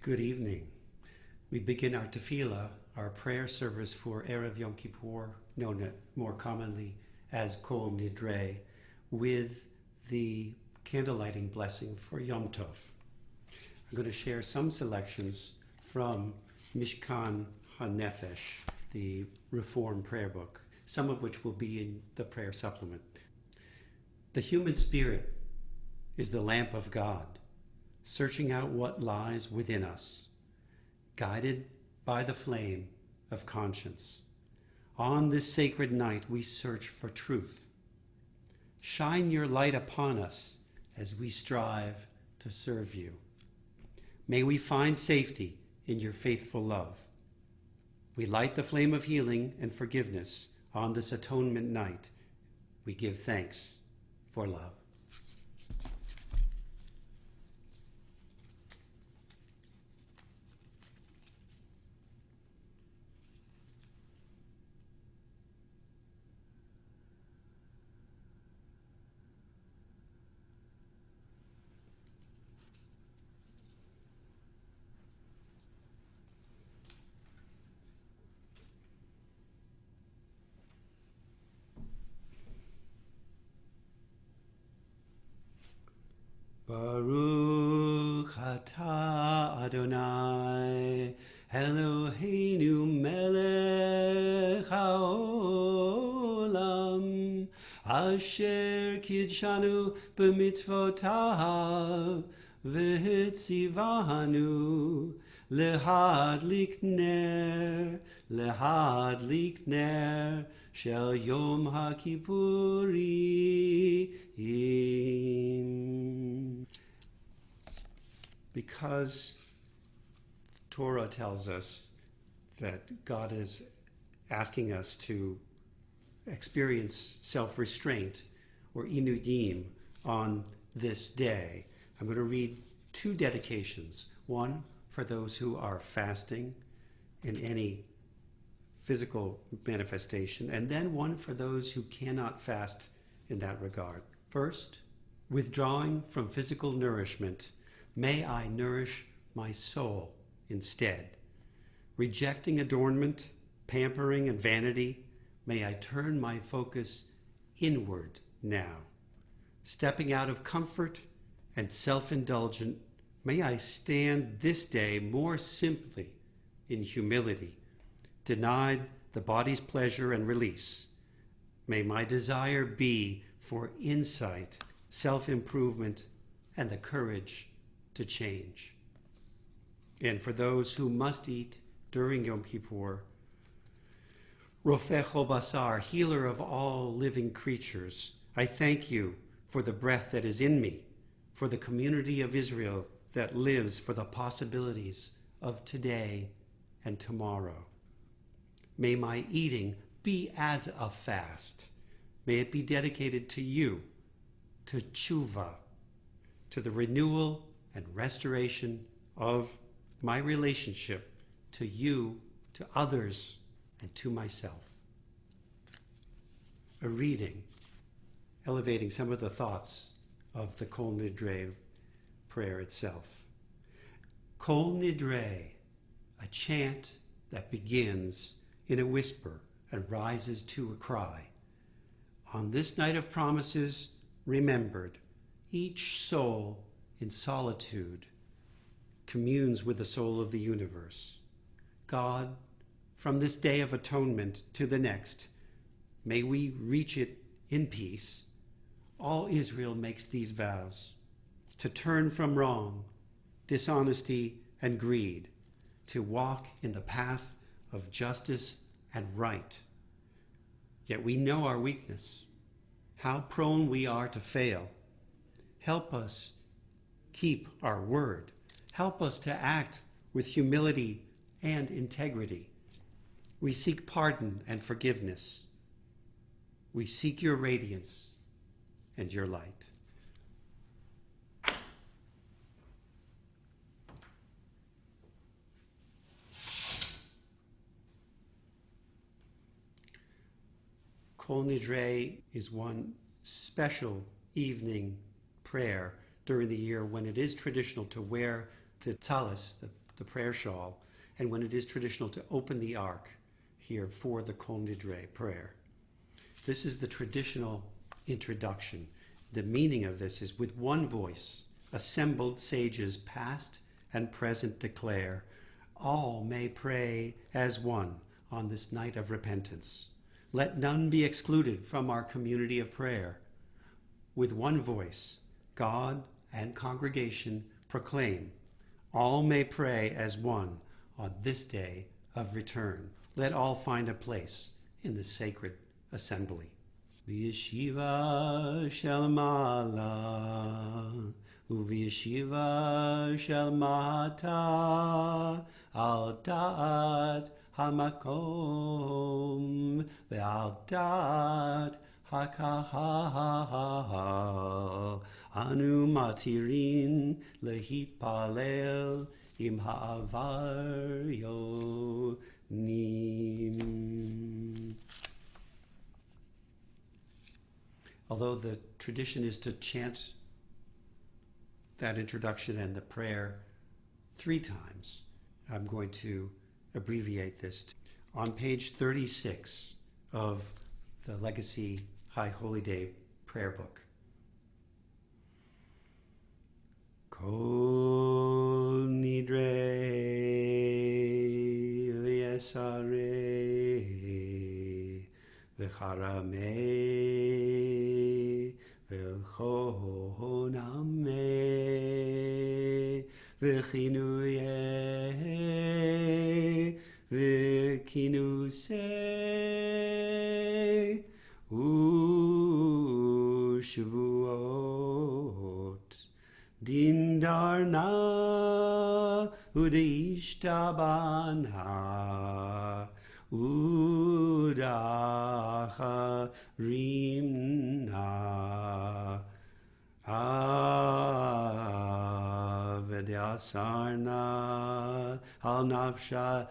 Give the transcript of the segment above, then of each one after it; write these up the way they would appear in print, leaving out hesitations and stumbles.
Good evening. We begin our tefillah, our prayer service for Erev Yom Kippur, known more commonly as Kol Nidre, with the candlelighting blessing for Yom Tov. I'm going to share some selections from Mishkan HaNefesh, the Reform prayer book, some of which will be in the prayer supplement. The human spirit is the lamp of God, searching out what lies within us, guided by the flame of conscience. On this sacred night, we search for truth. Shine your light upon us as we strive to serve you. May we find safety in your faithful love. We light the flame of healing and forgiveness on this atonement night. We give thanks for love. Baruch atah Adonai Eloheinu melech haolam asher kidshanu b'mitzvotav v'hitzivanu lehadlik ner shel Yom HaKippurim. Because Torah tells us that God is asking us to experience self-restraint or inuyim on this day, I'm going to read two dedications. One for those who are fasting in any physical manifestation, and then one for those who cannot fast in that regard. First, withdrawing from physical nourishment, may I nourish my soul instead. Rejecting adornment, pampering, and vanity, may I turn my focus inward now. Stepping out of comfort and self-indulgent, may I stand this day more simply in humility, denied the body's pleasure and release. May my desire be for insight, self-improvement, and the courage to change. And for those who must eat during Yom Kippur, Rofeh Chol Basar, healer of all living creatures, I thank you for the breath that is in me, for the community of Israel that lives for the possibilities of today and tomorrow. May my eating be as a fast. May it be dedicated to you, to tshuva, to the renewal and restoration of my relationship to you, to others, and to myself. A reading elevating some of the thoughts of the Kol Nidre prayer itself. Kol Nidre, a chant that begins in a whisper and rises to a cry. On this night of promises, remembered, each soul in solitude communes with the soul of the universe. God, from this day of atonement to the next, may we reach it in peace. All Israel makes these vows, to turn from wrong, dishonesty, and greed, to walk in the path of justice and right. Yet we know our weakness, how prone we are to fail. Help us keep our word. Help us to act with humility and integrity. We seek pardon and forgiveness. We seek your radiance and your light. Kol Nidre is one special evening prayer during the year when it is traditional to wear the talis, the the prayer shawl, and when it is traditional to open the ark here for the Kol Nidre prayer. This is the traditional introduction. The meaning of this is, with one voice, assembled sages past and present declare, all may pray as one on this night of repentance. Let none be excluded from our community of prayer. With one voice, God and congregation proclaim, all may pray as one on this day of return. Let all find a place in the sacred assembly. V'yeshiva shel mala, u'v'yeshiva shel mata, al da'at hamakom, ve'al da'at hakahal, anu matirin lehitpalel im ha'avar yonim. Although the tradition is to chant that introduction and the prayer 3 times, I'm going to abbreviate this. On page 36 of the Legacy High Holy Day prayer book. Kol Nidre v'yesare v'charame v'choname v'chinuye v'kinuse u'shvuot dindarna u'deishtabana u'dacharimna Vedyasarna al nafshatana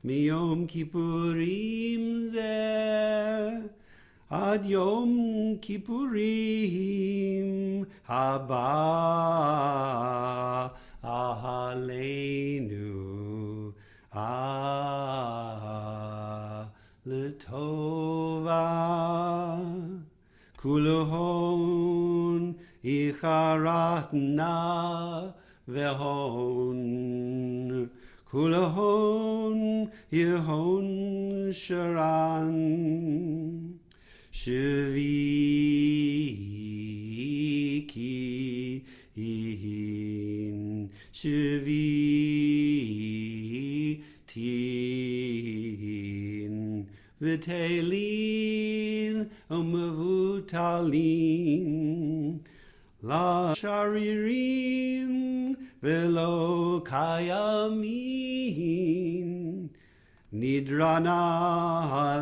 miyom kippurim ze ad yom kippurim haba aleinu letova kulhon icharatna vehon kulhon yehon sharan shviki in shvitin v'telin u'mevutalin la sharirin velo kayamin nidrana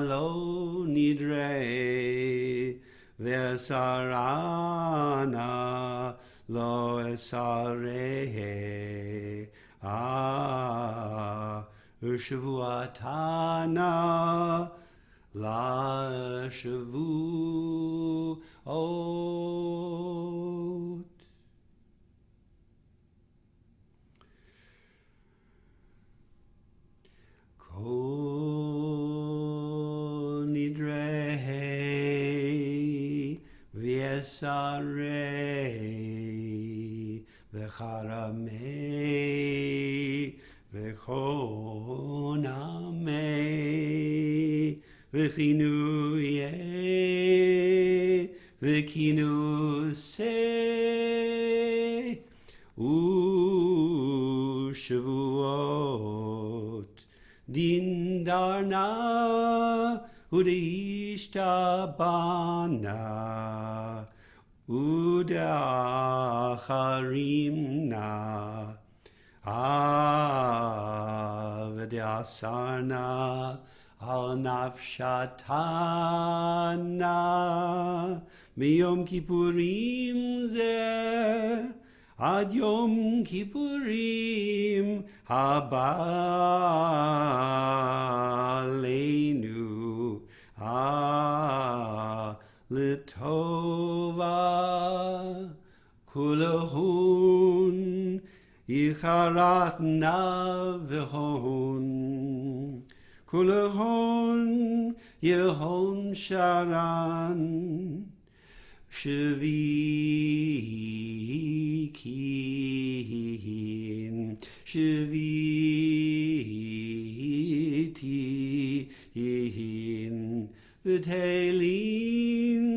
lo nidre vesarana lo esare Ushvuatana la shavuot. Kol Nidre v'yesare v'charame v'choname v'chinuye v'kinuse u'shavuot dindarna u'deishtabana u'dacharimna Vedyasarna al nafshatana miyom kippurim ze ad yom kippurim haba aleinu letova kulahu Yicharach navehon, kulehon yehon sharan, shvikin, shvitihin, v'teilin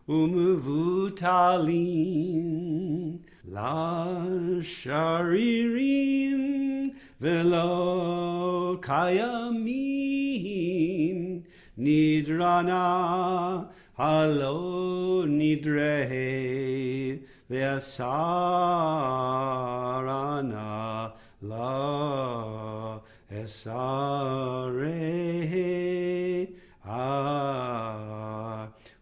umvutalin, la sharirin velo kayamin, nidrana halo nidre ve'asarana la esare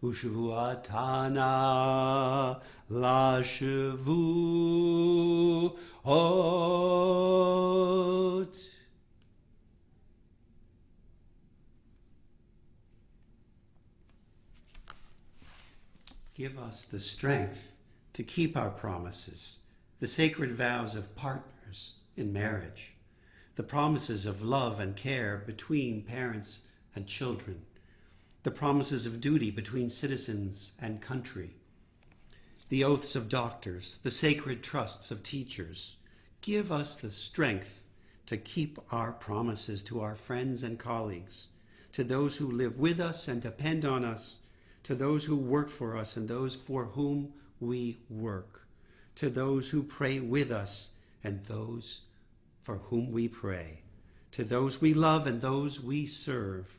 ushvuatana la shavuot. Give us the strength to keep our promises, the sacred vows of partners in marriage, the promises of love and care between parents and children, the promises of duty between citizens and country, the oaths of doctors, the sacred trusts of teachers. Give us the strength to keep our promises to our friends and colleagues, to those who live with us and depend on us, to those who work for us and those for whom we work, to those who pray with us and those for whom we pray, to those we love and those we serve.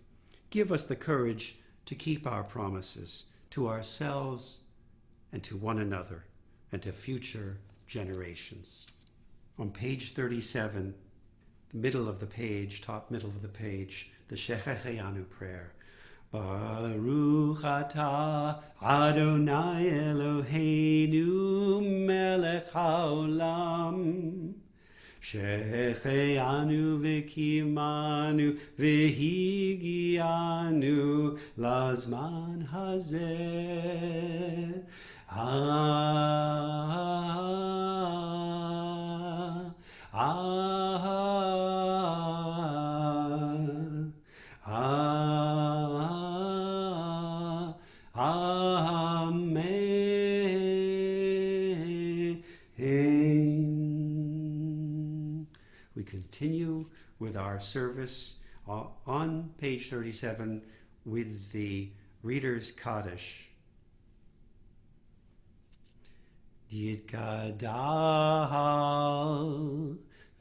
Give us the courage to keep our promises to ourselves and to one another and to future generations. On page 37, the middle of the page, top middle of the page, the Shechecheyanu prayer. Baruch atah Adonai Eloheinu melech haolam, Shecheyanu v'kimanu v'higianu lazman hazeh. Amen. We continue with our service on page 37 with the Reader's Kaddish. Yitkadal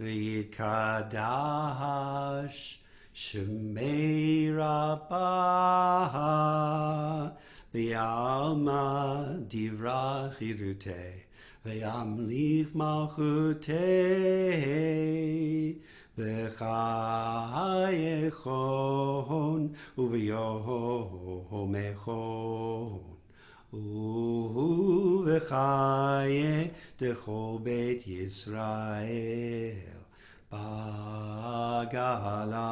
v'yitkadash Shemei Rabbah v'yalma divrach chiruteh v'yamlich malchuteh v'chayechon uv'yomechon v'chaye dechol beit Yisrael b'gala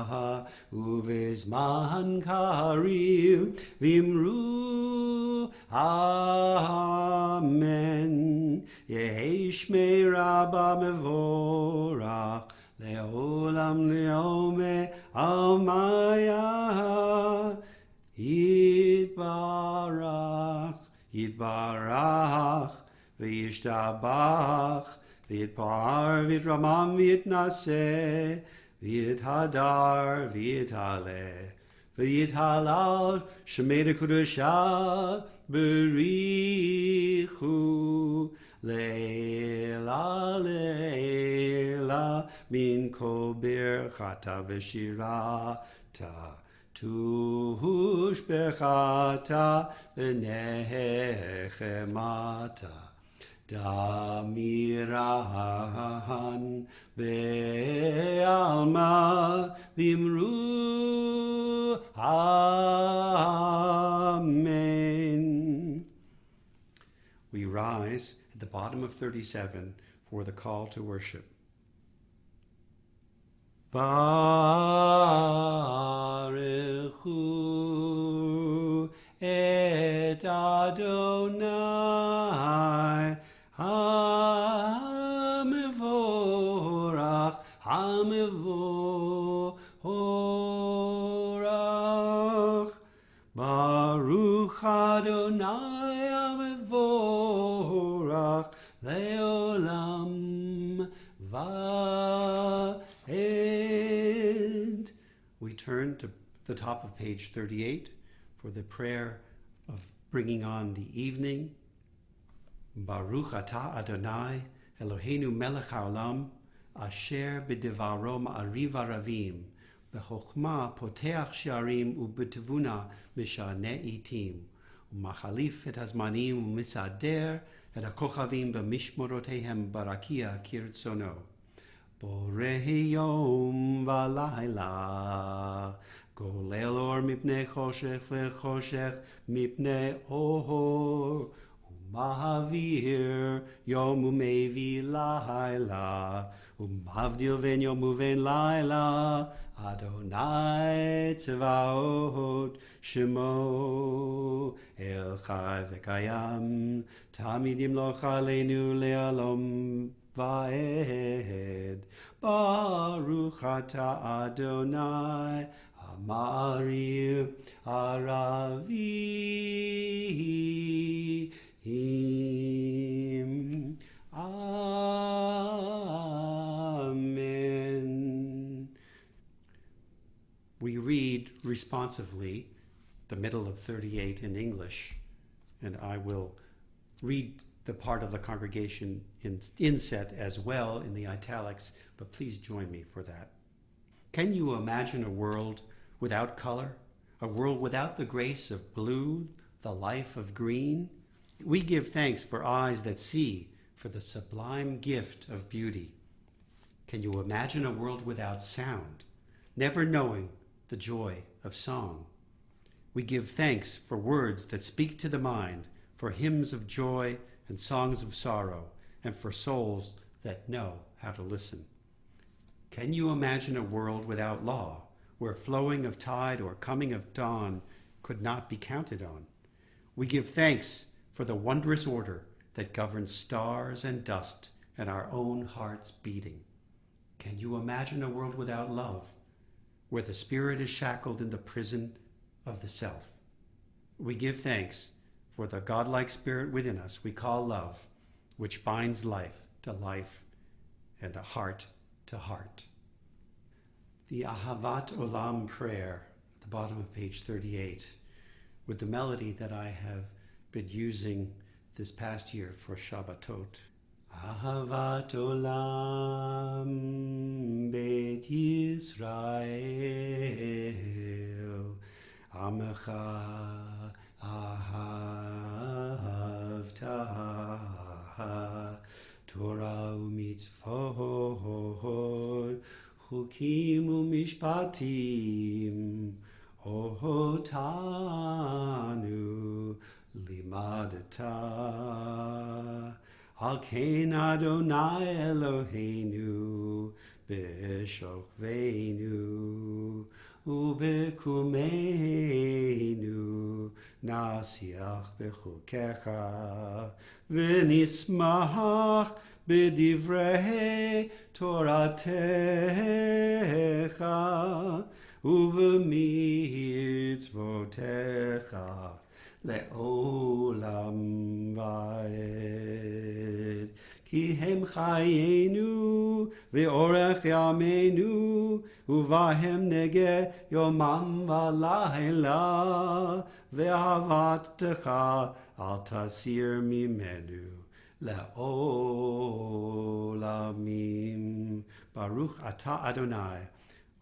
uv'zman karim v'imru amen. Yehi shmei Rabbah mevorach le'olam le'omeh almaya yitbarach Yitbarach v'yishtabach v'yitpar v'yitramam v'yitnaseh v'yithadar v'yithaleh v'yithalal shemei kedusha b'richu le'ela le'ela min kol birchata v'shirata tuhush bechata v'nechemata damiran be'alma v'imru amen. We rise at the bottom of 37 for the call to worship. Baruchu et Adonai Hamevorach Hamevorach. Baruch Adonai Hamevorach Leolam Vaed. We turn to the top of page 38 for the prayer of bringing on the evening. Baruch Atah Adonai Eloheinu melech haolam asher b'devaro ma'ariv aravim b'chokhmah poteach sharim u'b'tevuna mishaneh itim u'machalif et hazmanim u'misader et hakochavim b'mishmorotehem barakia kirtzono borei yom v'layla golel or mipnei choshech v'choshech mipnei or Mahavir yom umevi laila umavdil ven yom uven laila Adonai tzvaot shemo el chai v'kayam tamidim lo chaleinu le'alom va'ed Baruch ata Adonai Amari Aravi Amen. We read responsively the middle of 38 in English, and I will read the part of the congregation in inset as well in the italics, but please join me for that. Can you imagine a world without color? A world without the grace of blue, the life of green? We give thanks for eyes that see, for the sublime gift of beauty. Can you imagine a world without sound, never knowing the joy of song? We give thanks for words that speak to the mind, for hymns of joy and songs of sorrow, and for souls that know how to listen. Can you imagine a world without law, where flowing of tide or coming of dawn could not be counted on? We give thanks for the wondrous order that governs stars and dust and our own hearts beating. Can you imagine a world without love, where the spirit is shackled in the prison of the self? We give thanks for the godlike spirit within us we call love, which binds life to life and a heart to heart. The Ahavat Olam prayer at the bottom of page 38, with the melody that I have been using this past year for Shabbatot. Ahavat Olam Beit Yisrael Amecha Ahavta Torah u'mitzvot Chukim u'mishpatim Ohotanu limadata Al kein Adonai Eloheinu b'shokveinu uvekumenu nasiach bechukecha v'nismach b'divrei Toratecha uv'mitzvotecha le'olam va'ed ki hem chayenu ve'orech yameinu uvahem nege yomam v'layla ve'avattecha al tasir mimenu le'olamim. Baruch atah Adonai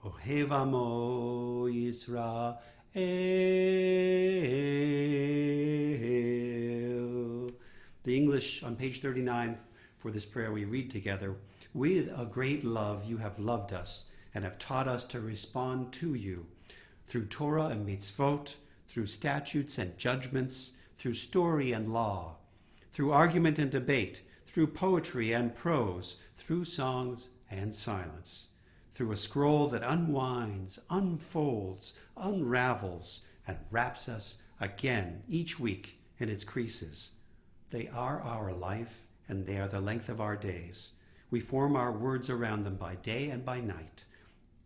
ohev amo Yisrael. The English on page 39 for this prayer we read together. With a great love you have loved us and have taught us to respond to you through Torah and mitzvot, through statutes and judgments, through story and law, through argument and debate, through poetry and prose, through songs and silence, through a scroll that unwinds, unfolds, unravels, and wraps us again each week in its creases. They are our life, and they are the length of our days. We form our words around them by day and by night.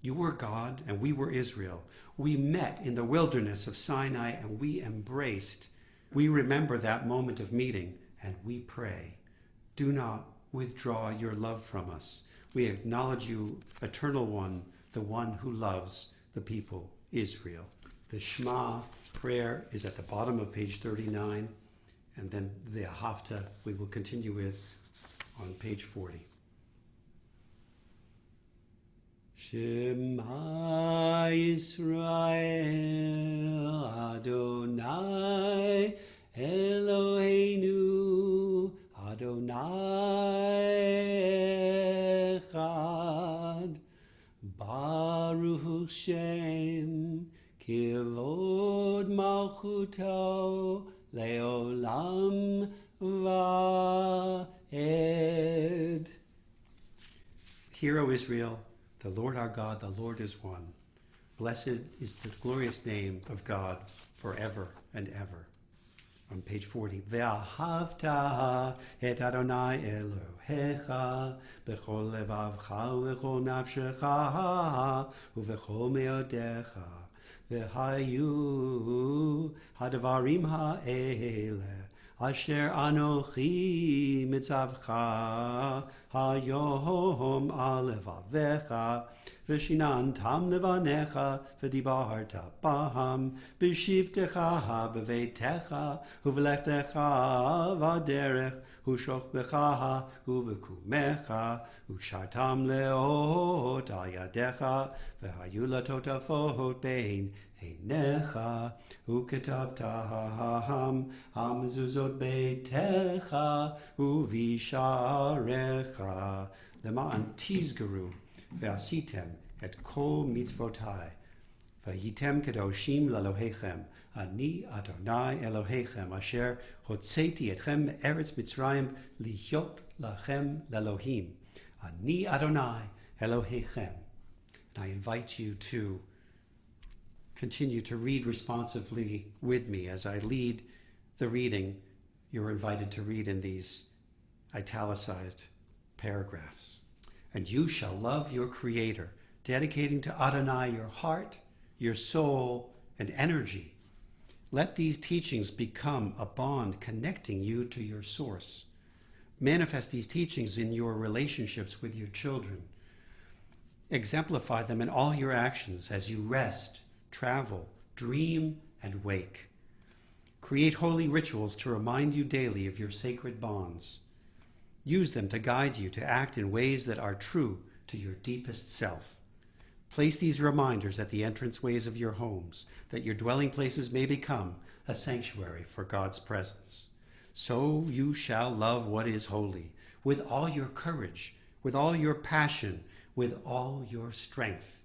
You were God and we were Israel. We met in the wilderness of Sinai and we embraced. We remember that moment of meeting and we pray. Do not withdraw your love from us. We acknowledge you, Eternal One, the one who loves the people Israel. The Shema prayer is at the bottom of page 39, and then the Ahavta we will continue with on page 40. Shema Yisrael Adonai Eloheinu Adonai Echad Baruch Shem Kivod Malchuto Leolam Vaed. Hear, O Israel, the Lord our God, the Lord is one. Blessed is the glorious name of God forever and ever. On page 40, Ve'ahavta et Adonai Elohecha b'chol levavcha u'b'chol nafshecha u'b'chol meodecha ve'hayu hadvarim ha'ele asher anochi mitzavcha hayom alevavecha v'shinantam levanecha v'dibarta b'ham b'shivtecha b'veitecha uv'lechtecha v'derech u'shokbecha uv'kumecha u'shartam leot al yadecha v'hayu latotafot bein einecha u'ketavtaham hamzuzot beitecha u'visharecha למען תסגרו ועשיתם את כל מצוותי והייתם קדושים לאלוהיכם אני אדוני אלוהיכם אשר הוצאתי אתכם מארץ מצרים להיות לכם לאלוהים אני אדוני אלוהיכם. And I invite you to continue to read responsively with me as I lead the reading. You're invited to read in these italicized paragraphs. And you shall love your Creator, dedicating to Adonai your heart, your soul, and energy. Let these teachings become a bond connecting you to your source. Manifest these teachings in your relationships with your children. Exemplify them in all your actions as you rest, travel, dream, and wake. Create holy rituals to remind you daily of your sacred bonds. Use them to guide you to act in ways that are true to your deepest self. Place these reminders at the entranceways of your homes, that your dwelling places may become a sanctuary for God's presence. So you shall love what is holy, with all your courage, with all your passion, with all your strength.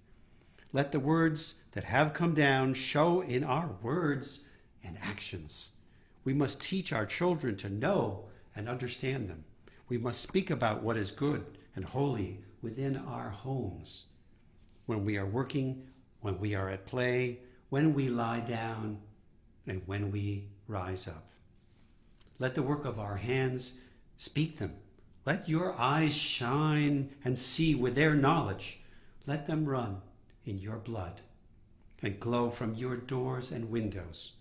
Let the words that have come down show in our words and actions. We must teach our children to know and understand them. We must speak about what is good and holy within our homes. When we are working, when we are at play, when we lie down, and when we rise up. Let the work of our hands speak them. Let your eyes shine and see with their knowledge. Let them run in your blood and glow from your doors and windows.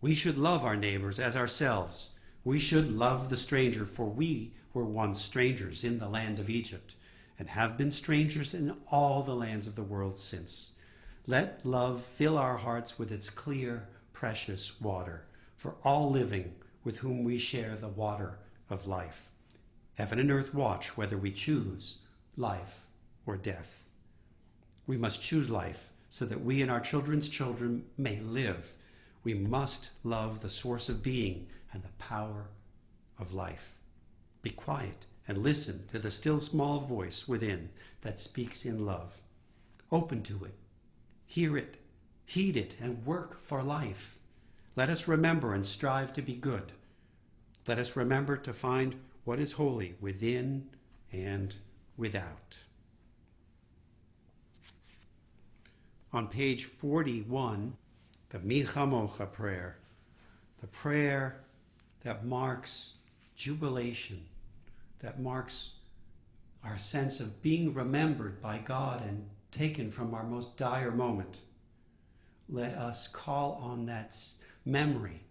We should love our neighbors as ourselves. We should love the stranger, for we were once strangers in the land of Egypt and have been strangers in all the lands of the world since. Let love fill our hearts with its clear, precious water for all living with whom we share the water of life. Heaven and earth watch whether we choose life or death. We must choose life so that we and our children's children may live. We must love the source of being and the power of life. Be quiet and listen to the still small voice within that speaks in love. Open to it, hear it, heed it, and work for life. Let us remember and strive to be good. Let us remember to find what is holy within and without. On page 41, the Mi Chamocha prayer, the prayer that marks jubilation, that marks our sense of being remembered by God and taken from our most dire moment. Let us call on that memory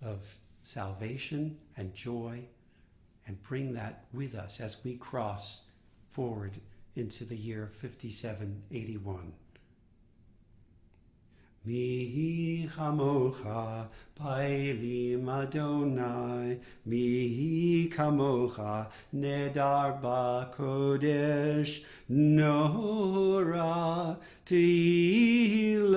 of salvation and joy and bring that with us as we cross forward into the year 5781. Mi chamocha bailim Adonai, mi kamocha nedar bakodesh, nora tehilot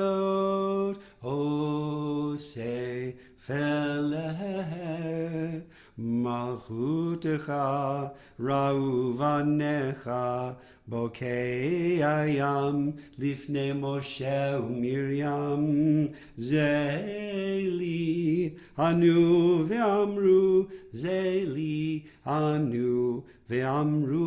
ose feleh, malchutecha rauvanecha, bokei ayam lifnei Moshe uMiriam, zeli anu ve'amru, zeli anu ve'amru,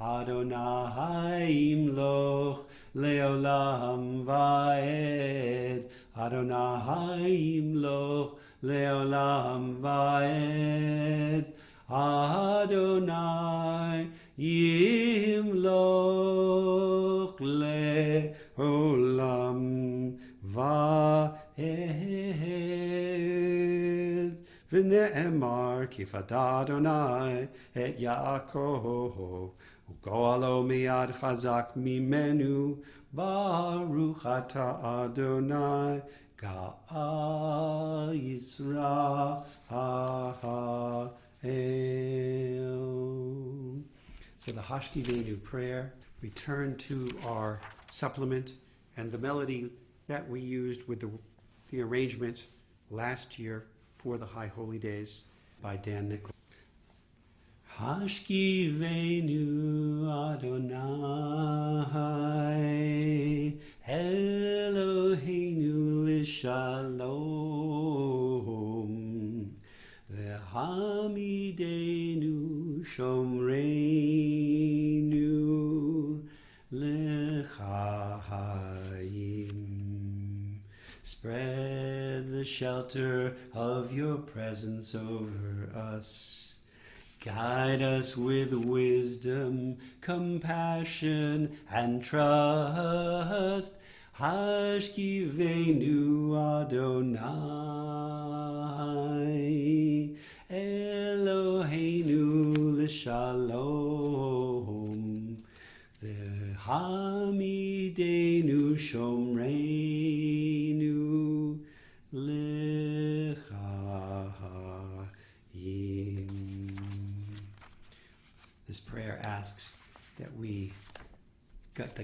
Adonai imloch leolam va'ed, Adonai imloch leolam va'ed, Adonai yimloch leolam va'ed. V'ne'emar kifata Adonai et Yaakov, u'go'alo miyad chazak mimenu, baruch ata Adonai Ga'al Yisrael. For the Hashkivenu prayer, we turn to our supplement and the melody that we used with the arrangement last year for the High Holy Days by Dan Nichols. Hashkivenu Adonai Eloheinu l'shalom, v'hamidenu shomreinu l'chaim. Spread the shelter of your presence over us. Guide us with wisdom, compassion, and trust. Hashkivenu Adonai Eloheinu l'shalom, v'hamidenu shomreinu l'chaim. This prayer asks that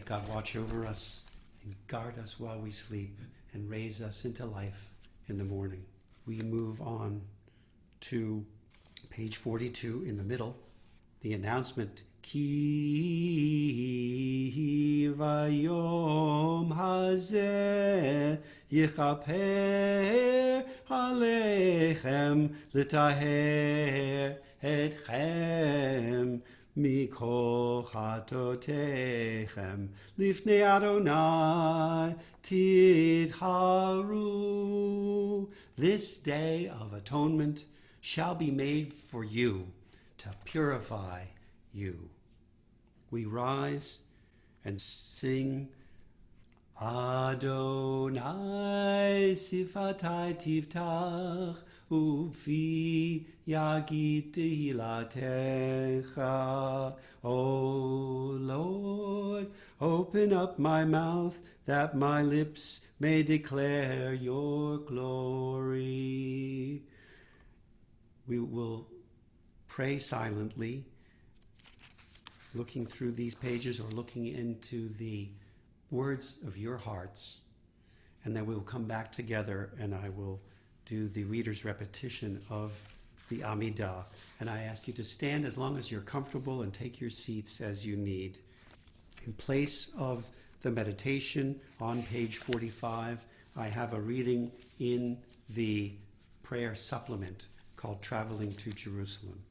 God watch over us and guard us while we sleep and raise us into life in the morning. We move on to page 42 in the middle, the announcement, Ki vayom hazeh yichaper alechem l'taher etchem mikol chatotechem lifnei Adonai titharu. This day of atonement shall be made for you to purify you. We rise and sing Adonai sifatai tiftach ufi yagid tehilatecha. O Lord, open up my mouth that my lips may declare your glory. We will pray silently, looking through these pages or looking into the words of your hearts, and then we will come back together and I will do the reader's repetition of the Amidah. And I ask you to stand as long as you're comfortable and take your seats as you need. In place of the meditation on page 45, I have a reading in the prayer supplement called Traveling to Jerusalem.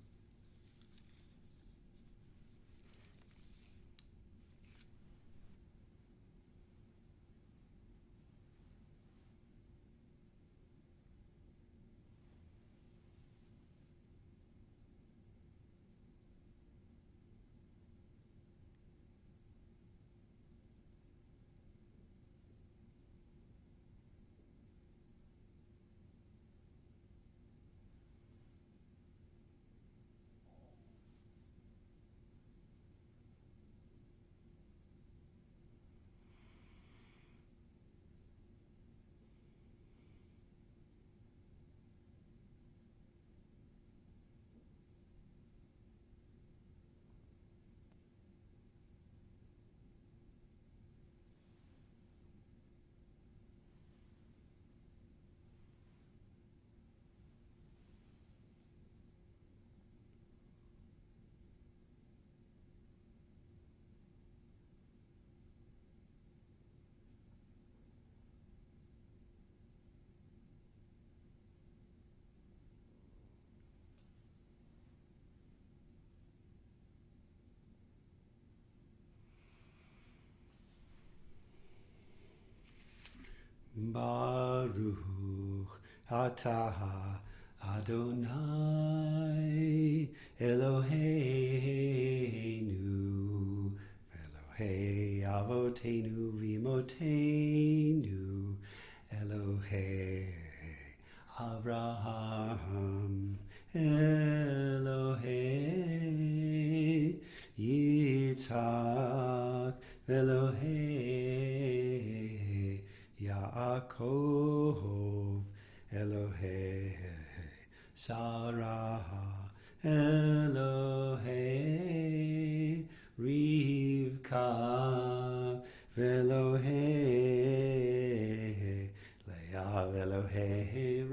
Baruch atah Adonai Eloheinu Elohei Avotenu Vimotenu Elohei Avraham Elohei Yitzhak Elohei Yaakov Elohei Sarah Elohei Rivka Elohei Leah Elohei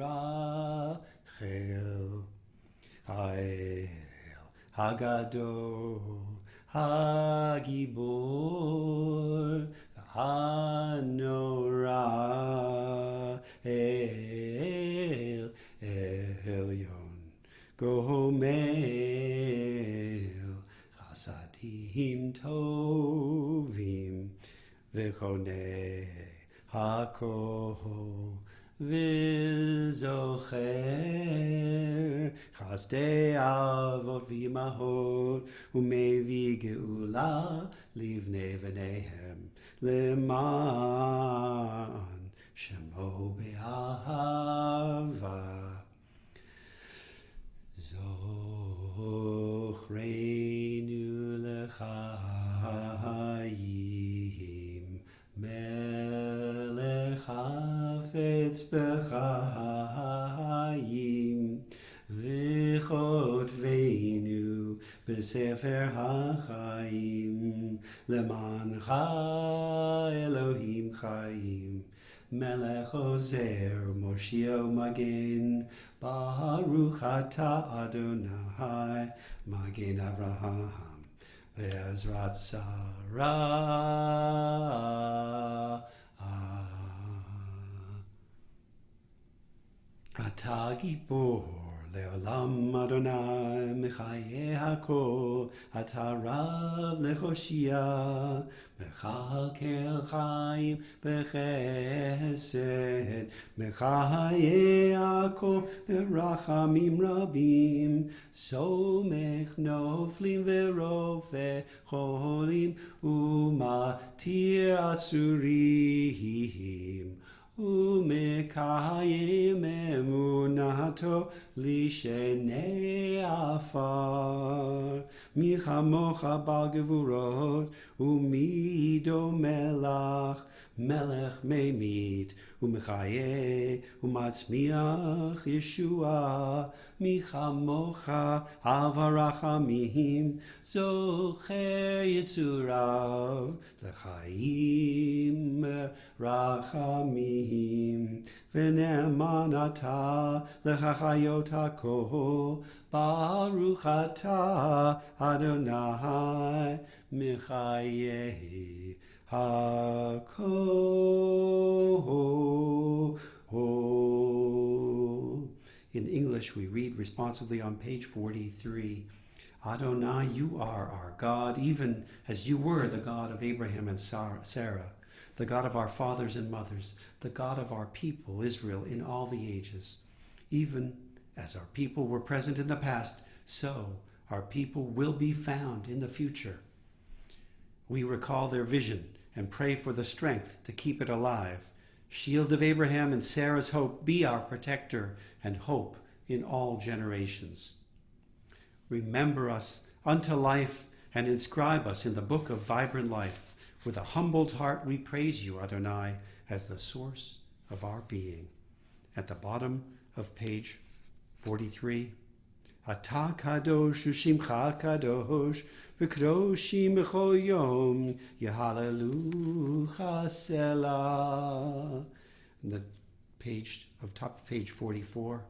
Rachel Ha'el Hagadol Hagibor Hanorah El Elyon Gomel Chasadim Tovim V'chonei HaKol V'zocher Chasdei Avot V'imahot Umevi Geula Livnei V'neihem Leman Shemo Be'ahava Zochreinu L'chaim Melech Hafetz B'chaim V'chotvenu B'sefer HaChaim Lemancha Elohim Chaim Melech Ozer Moshio Magen Baruch Atah Adonai Magen Avraham Ve'ezrat Sarah Atah Gibor Leolam Adonai Mechayeh HaKol Atah Rav Lechoshia Mechakel Chaim Bechesed Mechayeh HaKol Berachamim Rabim Somech Noflim Ve'Rofeh Cholim Umatir Asurim Umekayim emunato lishenei afar Michamocha bal gevurot Umido melach Melech memit Umechayeh Umatzmiach Yeshua Michamocha Avarachamim Zocher Yitzurav Lechaim Rachamim V'ne'eman atah lechachayot hakol Baruch atah Adonai Mechayeh HaKol. In English, we read responsively on page 43, Adonai, you are our God, even as you were the God of Abraham and Sarah, the God of our fathers and mothers, the God of our people, Israel, in all the ages. Even as our people were present in the past, so our people will be found in the future. We recall their vision and pray for the strength to keep it alive. Shield of Abraham and Sarah's hope, be our protector and hope in all generations. Remember us unto life and inscribe us in the book of vibrant life. With a humbled heart we praise you, Adonai, as the source of our being. At the bottom of page 43, Atah kadosh u'shimcha kadosh v'kadoshim b'chol yom yehallelu Selah. The page of top of page 44.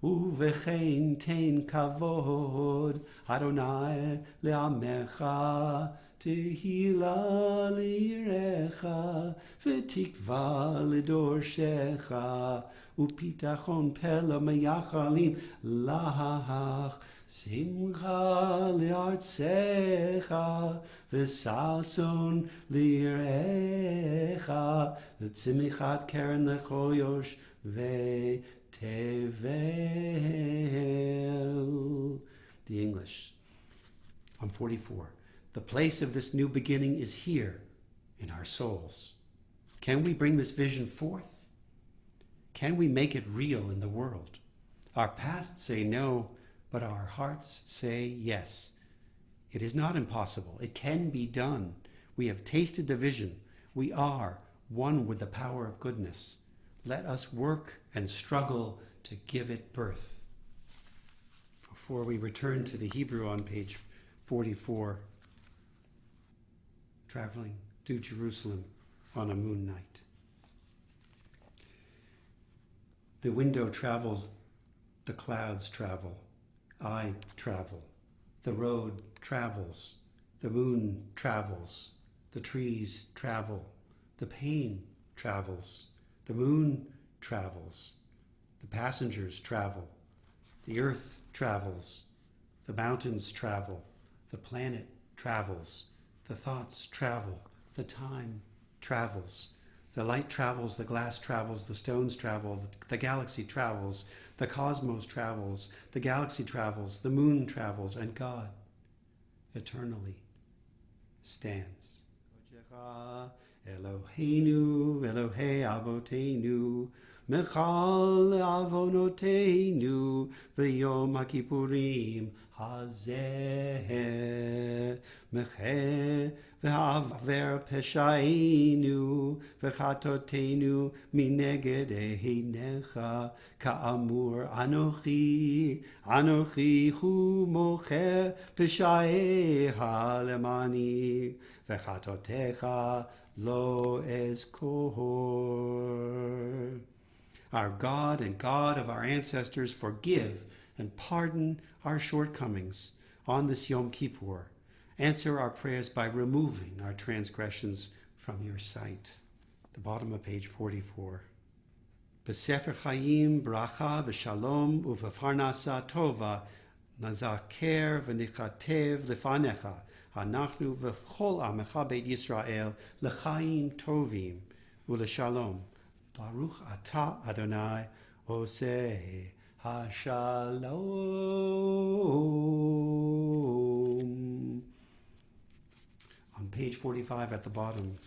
Uvechein tein kavod Adonai le'amecha tehila lirecha ותקווה לדורשך, ופיתחון פלא מייחלים לך, שמחה לארצך, וששון ליראיך, וצמיחת קרן לכל יושבי תבל. The English. On 44. The place of this new beginning is here in our souls. Can we bring this vision forth? Can we make it real in the world? Our pasts say no, but our hearts say yes. It is not impossible. It can be done. We have tasted the vision. We are one with the power of goodness. Let us work and struggle to give it birth. Before we return to the Hebrew on page 44, traveling to Jerusalem on a moon night. The window travels, the clouds travel, I travel, the road travels, the moon travels, the trees travel, the pain travels, the moon travels, the passengers travel, the earth travels, the mountains travel, the planet travels, the thoughts travel, the time travels, the light travels, the glass travels, the stones travel, the galaxy travels, the cosmos travels, the galaxy travels, the moon travels, and God eternally stands. Eloheinu, Elohei Avoteinu, Mechal Avonoteinu, V'yom HaKippurim Hazeh, Mecheh V'haver Peshainu, V'chatotenu Mineged Einecha, Ka'amur Anochi, Anochi Hu Mocher Peshaeha Lemani, V'chatotecha Lo Ezkor. Our God and God of our ancestors, forgive and pardon our shortcomings on this Yom Kippur. Answer our prayers by removing our transgressions from your sight. The bottom of page 44. B'sefer Chaim, bracha v'shalom u'v'farnasa tova, nazaker v'nichatev lefanecha, anachnu v'chol amecha beit Yisrael, l'chaim tovim u'l'shalom. Baruch atah Adonai oseh ha-shalom. On page 45 at the bottom.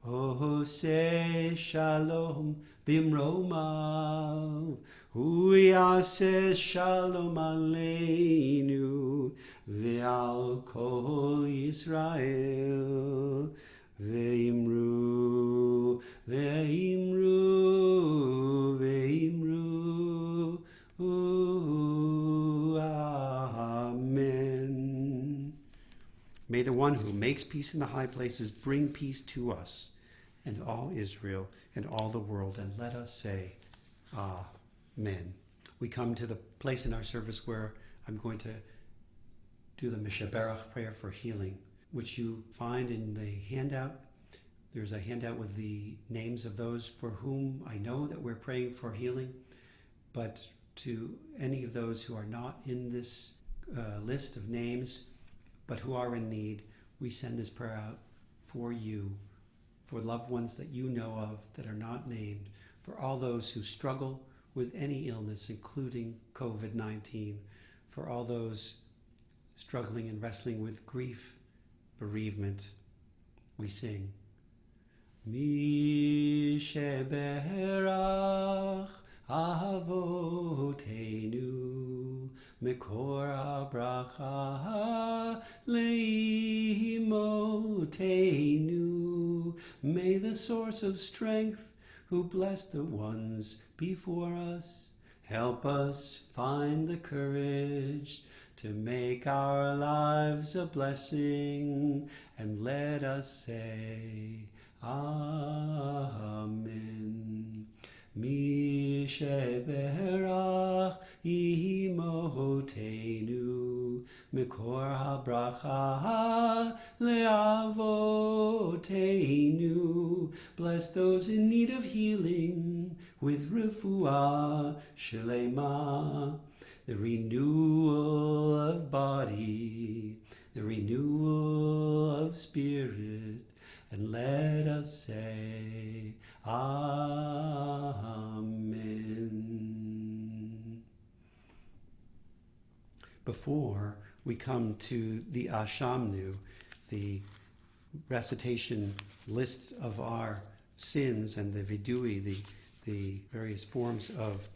Oseh shalom bimromav, hu yaseh shalom aleinu, ve'al kol Yisrael, ve'imru, ve'imru, ve'imru, amen. May the one who makes peace in the high places bring peace to us and all Israel and all the world, and let us say, Amen. We come to the place in our service where I'm going to do the Mishaberach prayer for healing, which you find in the handout. There's a handout with the names of those for whom I know that we're praying for healing, but to any of those who are not in this list of names, but who are in need, we send this prayer out for you, for loved ones that you know of that are not named, for all those who struggle with any illness, including COVID-19, for all those struggling and wrestling with grief, bereavement. We sing, Mi sheberach Avotenu, Mekor habracha leimotenu. May the source of strength, who blessed the ones before us, help us find the courage to make our lives a blessing, and let us say, Amen. Mi sheberach imotenu, Mekor habracha leavotenu, Avotenu. Bless those in need of healing with refuah shelema, the renewal of body, the renewal of spirit, and let us say Amen. Before we come to the Ashamnu, the recitation lists of our sins, and the vidui, the various forms of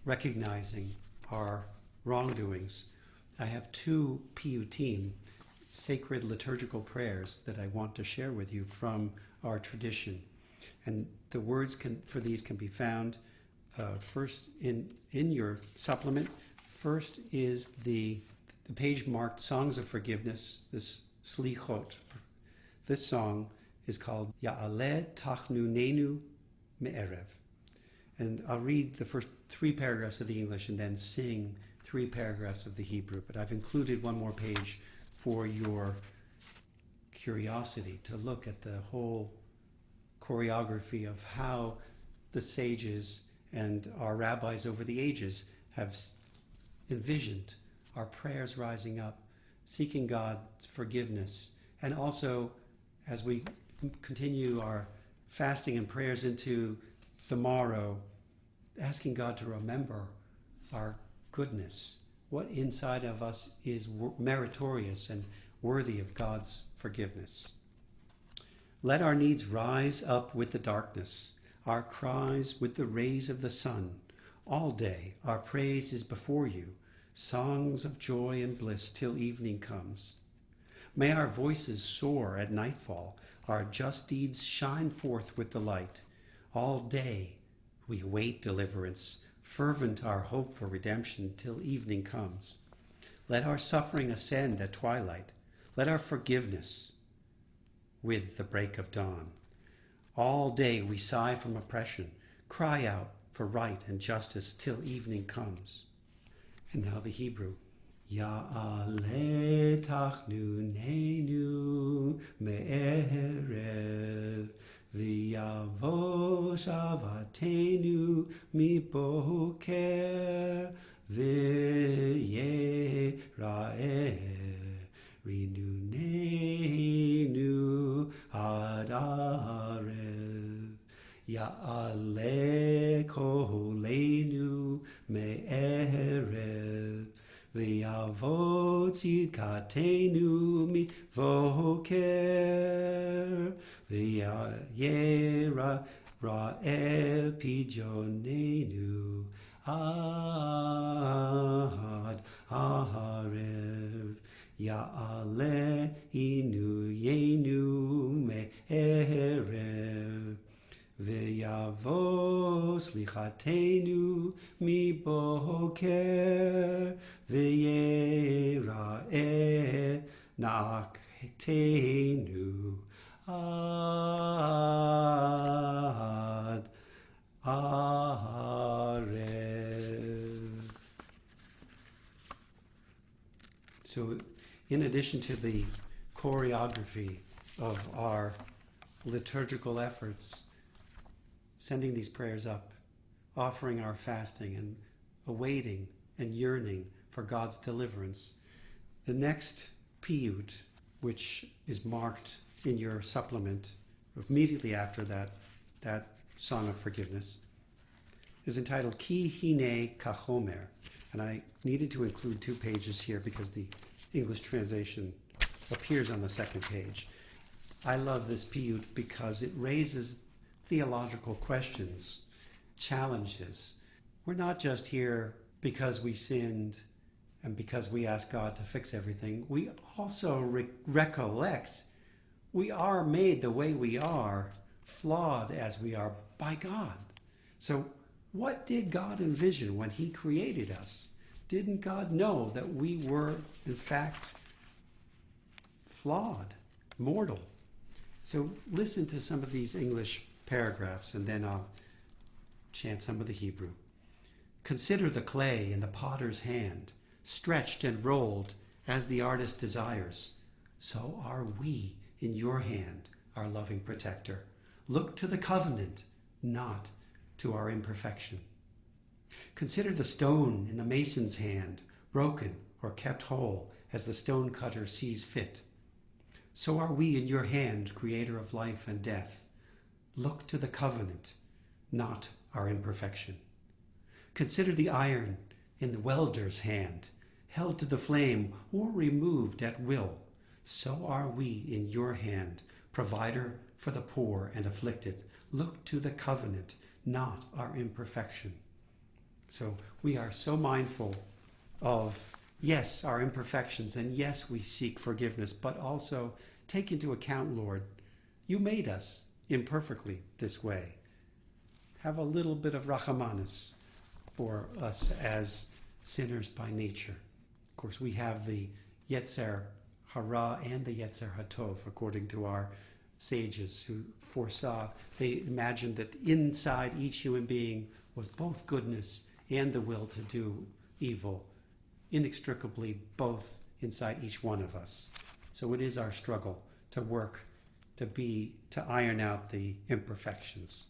recognizing our wrongdoings, I have two piyutim, sacred liturgical prayers, that I want to share with you from our tradition. And the words for these can be found first in your supplement. First is the page marked Songs of Forgiveness, this Slichot. This song is called Ya'aleh Tachnunenu Me'erev. And I'll read the first 3 paragraphs of the English and then sing 3 paragraphs of the Hebrew. But I've included one more page for your curiosity to look at the whole choreography of how the sages and our rabbis over the ages have envisioned our prayers rising up, seeking God's forgiveness, and also as we continue our fasting and prayers into the morrow, asking God to remember our goodness, what inside of us is meritorious and worthy of God's forgiveness. Let our needs rise up with the darkness, our cries with the rays of the sun. All day our praise is before you, songs of joy and bliss till evening comes. May our voices soar at nightfall, our just deeds shine forth with the light. All day we wait deliverance, fervent our hope for redemption till evening comes. Let our suffering ascend at twilight, let our forgiveness with the break of dawn. All day we sigh from oppression, cry out for right and justice till evening comes. And now the Hebrew. Ya'aleh tachnunenu me'erev, v'yavo shavatenu miboker, v'yera'eh rinunenu ad arev. Ya'aleh kolenu me'erev, v'yavo tzidkatenu mivoker, v'yera'eh pidionenu ad arev. Ya'aleh inuyenu me'erev, v'yavo slichatenu miboker, v'yera'eh na'aktenu ad arev. So, in addition to the choreography of our liturgical efforts, sending these prayers up, offering our fasting and awaiting and yearning for God's deliverance, the next piyut, which is marked in your supplement immediately after that song of forgiveness, is entitled Ki Hine Kachomer. And I needed to include 2 pages here because the English translation appears on the 2nd page. I love this piyut because it raises theological questions, challenges. We're not just here because we sinned and because we ask God to fix everything. We also recollect we are made the way we are, flawed as we are, by God. So what did God envision when he created us? Didn't God know that we were, in fact, flawed, mortal? So listen to some of these English paragraphs, and then I'll chant some of the Hebrew. Consider the clay in the potter's hand, stretched and rolled as the artist desires. So are we in your hand, our loving protector. Look to the covenant, not to our imperfection. Consider the stone in the mason's hand, broken or kept whole as the stone cutter sees fit. So are we in your hand, creator of life and death. Look to the covenant, not our imperfection. Consider the iron in the welder's hand, held to the flame or removed at will. So are we in your hand, provider for the poor and afflicted. Look to the covenant, not our imperfection. So we are so mindful of, yes, our imperfections, and yes, we seek forgiveness, but also take into account, Lord, you made us imperfectly this way. Have a little bit of rachamanis for us as sinners by nature. Of course, we have the Yetzer Hara and the Yetzer Hatov, according to our sages who foresaw, they imagined that inside each human being was both goodness and the will to do evil, inextricably both inside each one of us. So it is our struggle to work, to iron out the imperfections.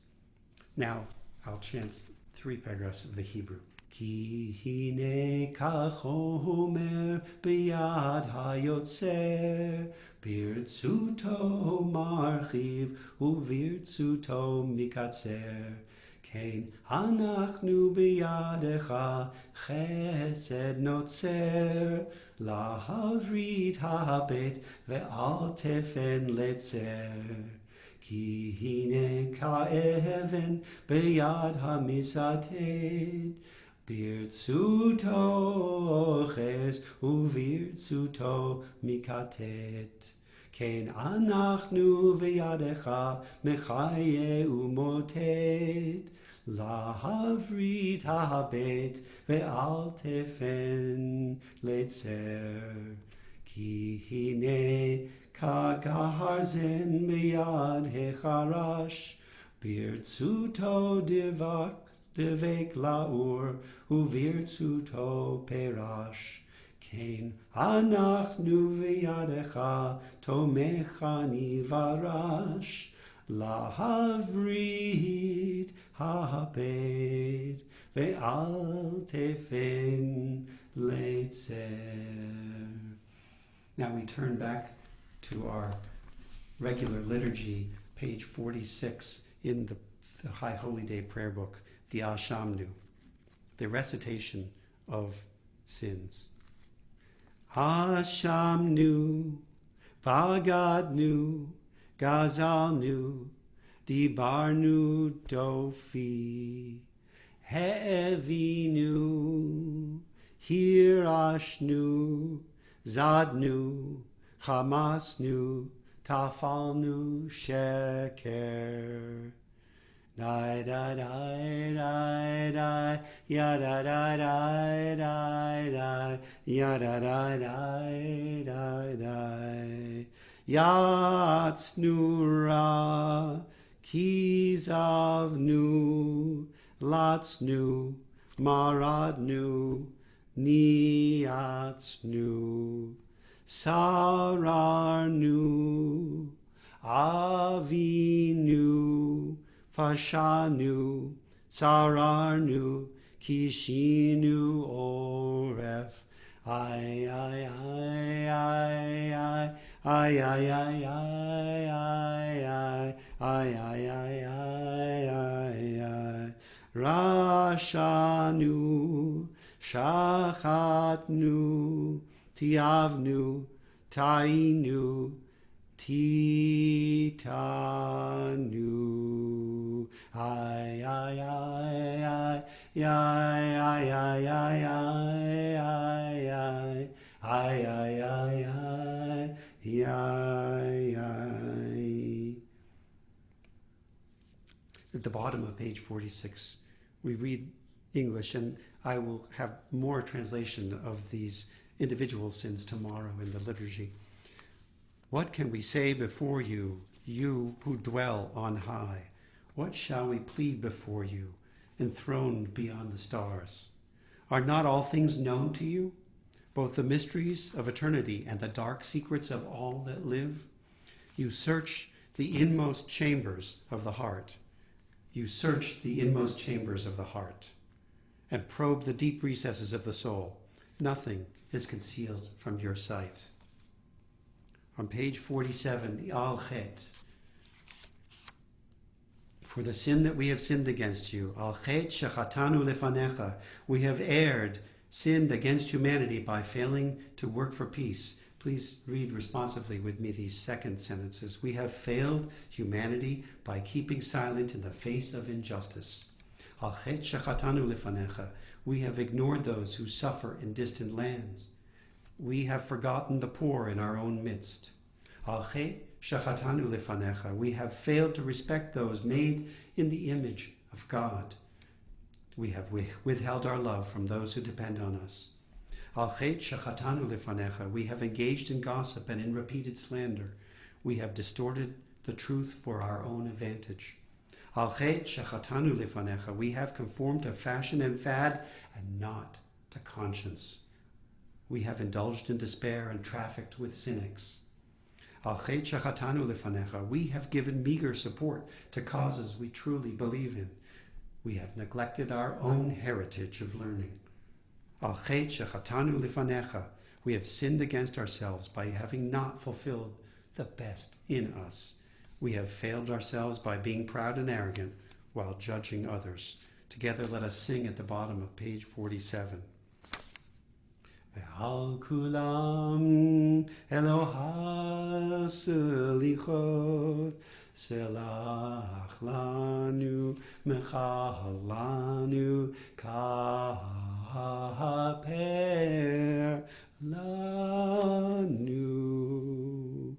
Now, I'll chant 3 paragraphs of the Hebrew. Ki hine kachomer biyad hayotzer, birtzuto marchiv uvirtzuto mikatzer. Kein anachnu biyadecha chesed notzer, lahavrit habet ve'al tefen letzer. Ki hine ka'even biyad hamisated, birtzuto oches uvirtzuto mikatet. Kein anachnu v'yadecha mechaye umotet, lahavrit habet ve'al tefen letzer. Ki hine kagarzen miyad hecharash, birtzuto devek laur uvirtzuto perash. Kein anachnu v'yadecha tomechani varash, lahavrit habet ve'al tefen letzer. Now we turn back to our regular liturgy, page 46 in the High Holy Day prayer book, the Ashamnu, the recitation of sins. Ashamnu, Bagadnu, Gazalnu, Dibarnu Dofi, Hevinu, Hirashnu, Zadnu, Hamasnu, Tafalnu, Sheker. Da da da da da, ya da da da da da, ya da da da da da. Yatsnura, Kizavnu, Latsnu, Maradnu, Niatsnu, Sararnu, Avinu, Fashanu, Tsararnu, Kishinu, Oref. Ay, ay, ay, ay, ay, ay, ay, ay, ay, ay, ay, ay, ay, ay, ay. Rashanu, Shachatnu, Tiavnu, Tainu, Titanu. Ay, ay, ay, ay, ay, ay, ay, ay, ay, ay, ay, ay. At the bottom of page 46, we read English, and I will have more translation of these individual sins tomorrow in the liturgy. What can we say before you, you who dwell on high? What shall we plead before you, enthroned beyond the stars? Are not all things known to you, both the mysteries of eternity and the dark secrets of all that live? You search the inmost chambers of the heart. You search the inmost chambers of the heart and probe the deep recesses of the soul. Nothing is concealed from your sight. On page 47, the Al Chet. For the sin that we have sinned against you, Al Chet shechatanu lefanecha, we have erred, sinned against humanity by failing to work for peace. Please read responsively with me these second sentences. We have failed humanity by keeping silent in the face of injustice. Al chet shechatanu lefanecha. We have ignored those who suffer in distant lands. We have forgotten the poor in our own midst. Al chet shechatanu lefanecha. We have failed to respect those made in the image of God. We have withheld our love from those who depend on us. Al chet shechatanu lefanecha. We have engaged in gossip and in repeated slander. We have distorted the truth for our own advantage. Al chet shechatanu lefanecha. We have conformed to fashion and fad and not to conscience. We have indulged in despair and trafficked with cynics. Al chet shechatanu lefanecha. We have given meager support to causes we truly believe in. We have neglected our own heritage of learning. Al chet shechatanu lefanecha. We have sinned against ourselves by having not fulfilled the best in us. We have failed ourselves by being proud and arrogant while judging others. Together let us sing at the bottom of page 47. Ve'al kulam Eloha selichot selach lanu mechalanu kaper lanu.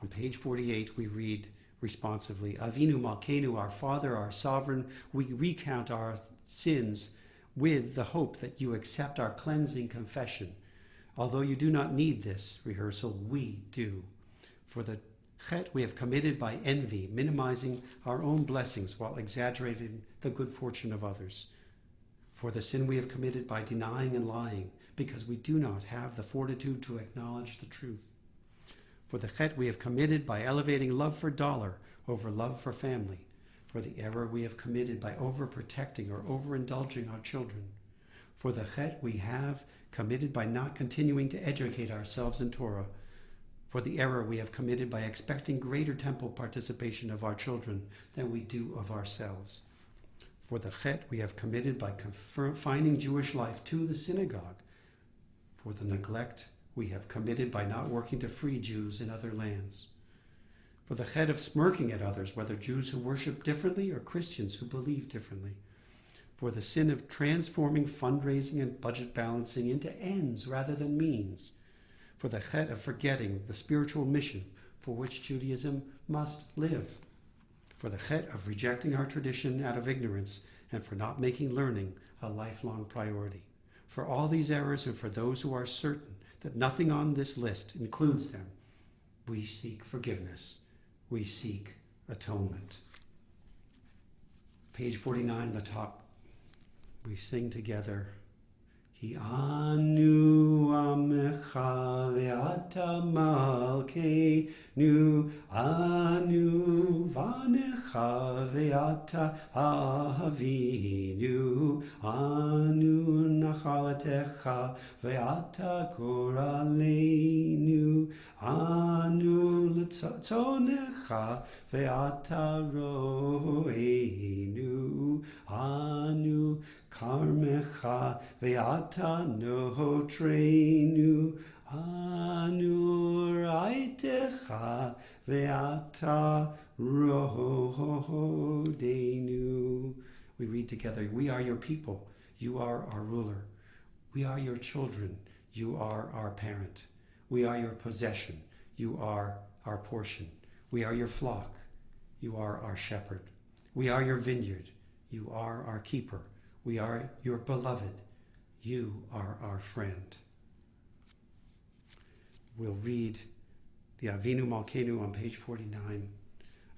On page 48 we read responsively, Avinu Malkeinu, our Father, our Sovereign, we recount our sins with the hope that you accept our cleansing confession. Although you do not need this rehearsal, we do. For the chet we have committed by envy, minimizing our own blessings while exaggerating the good fortune of others. For the sin we have committed by denying and lying, because we do not have the fortitude to acknowledge the truth. For the chet we have committed by elevating love for dollar over love for family. For the error we have committed by overprotecting or overindulging our children. For the chet we have committed by not continuing to educate ourselves in Torah. For the error we have committed by expecting greater temple participation of our children than we do of ourselves. For the chet we have committed by confining Jewish life to the synagogue. For the neglect we have committed by not working to free Jews in other lands. For the chet of smirking at others, whether Jews who worship differently or Christians who believe differently. For the sin of transforming fundraising and budget balancing into ends rather than means. For the chet of forgetting the spiritual mission for which Judaism must live. For the chet of rejecting our tradition out of ignorance and for not making learning a lifelong priority. For all these errors and for those who are certain that nothing on this list includes them, we seek forgiveness. We seek atonement. Page 49 at the top, we sing together, Ki anu amecha ve'ata malkeinu, anu vanecha ve'ata avinu, anu nachalatecha ve'ata koraleinu, anu l'tzonecha ve'ata roeinu, anu karmecha ve'ata nohotreinu, anu raitecha ve'ata rohodeinu. We read together, we are your people, you are our ruler. We are your children, you are our parent. We are your possession, you are our portion. We are your flock, you are our shepherd. We are your vineyard, you are our keeper. We are your beloved, you are our friend. We'll read the Avinu Malkeinu on page 49.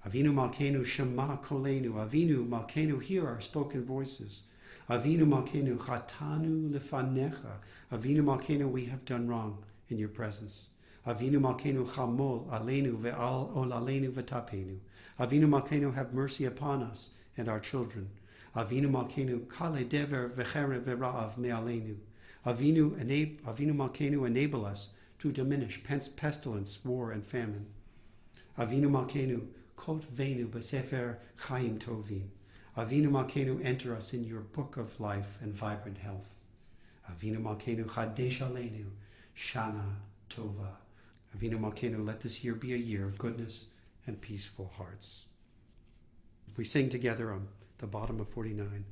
Avinu Malkeinu Shema Kolenu. Avinu Malkeinu, hear our spoken voices. Avinu Malkeinu Chatanu Lefanecha. Avinu Malkeinu, we have done wrong in your presence. Avinu Malkeinu chamol aleinu ve'al olaleinu v'tapenu. Avinu Malkeinu, have mercy upon us and our children. Avinu Malkeinu kale dever v'cherev ve'ra'av me'aleinu. Avinu Malkeinu, enable us to diminish pestilence, war, and famine. Avinu Malkeinu kot venu b'sefer chaim tovim. Avinu Malkeinu, enter us in your book of life and vibrant health. Avinu Malkeinu chadesh aleinu shana tova. Avinu Malkeinu, let this year be a year of goodness and peaceful hearts. We sing together on the bottom of 49.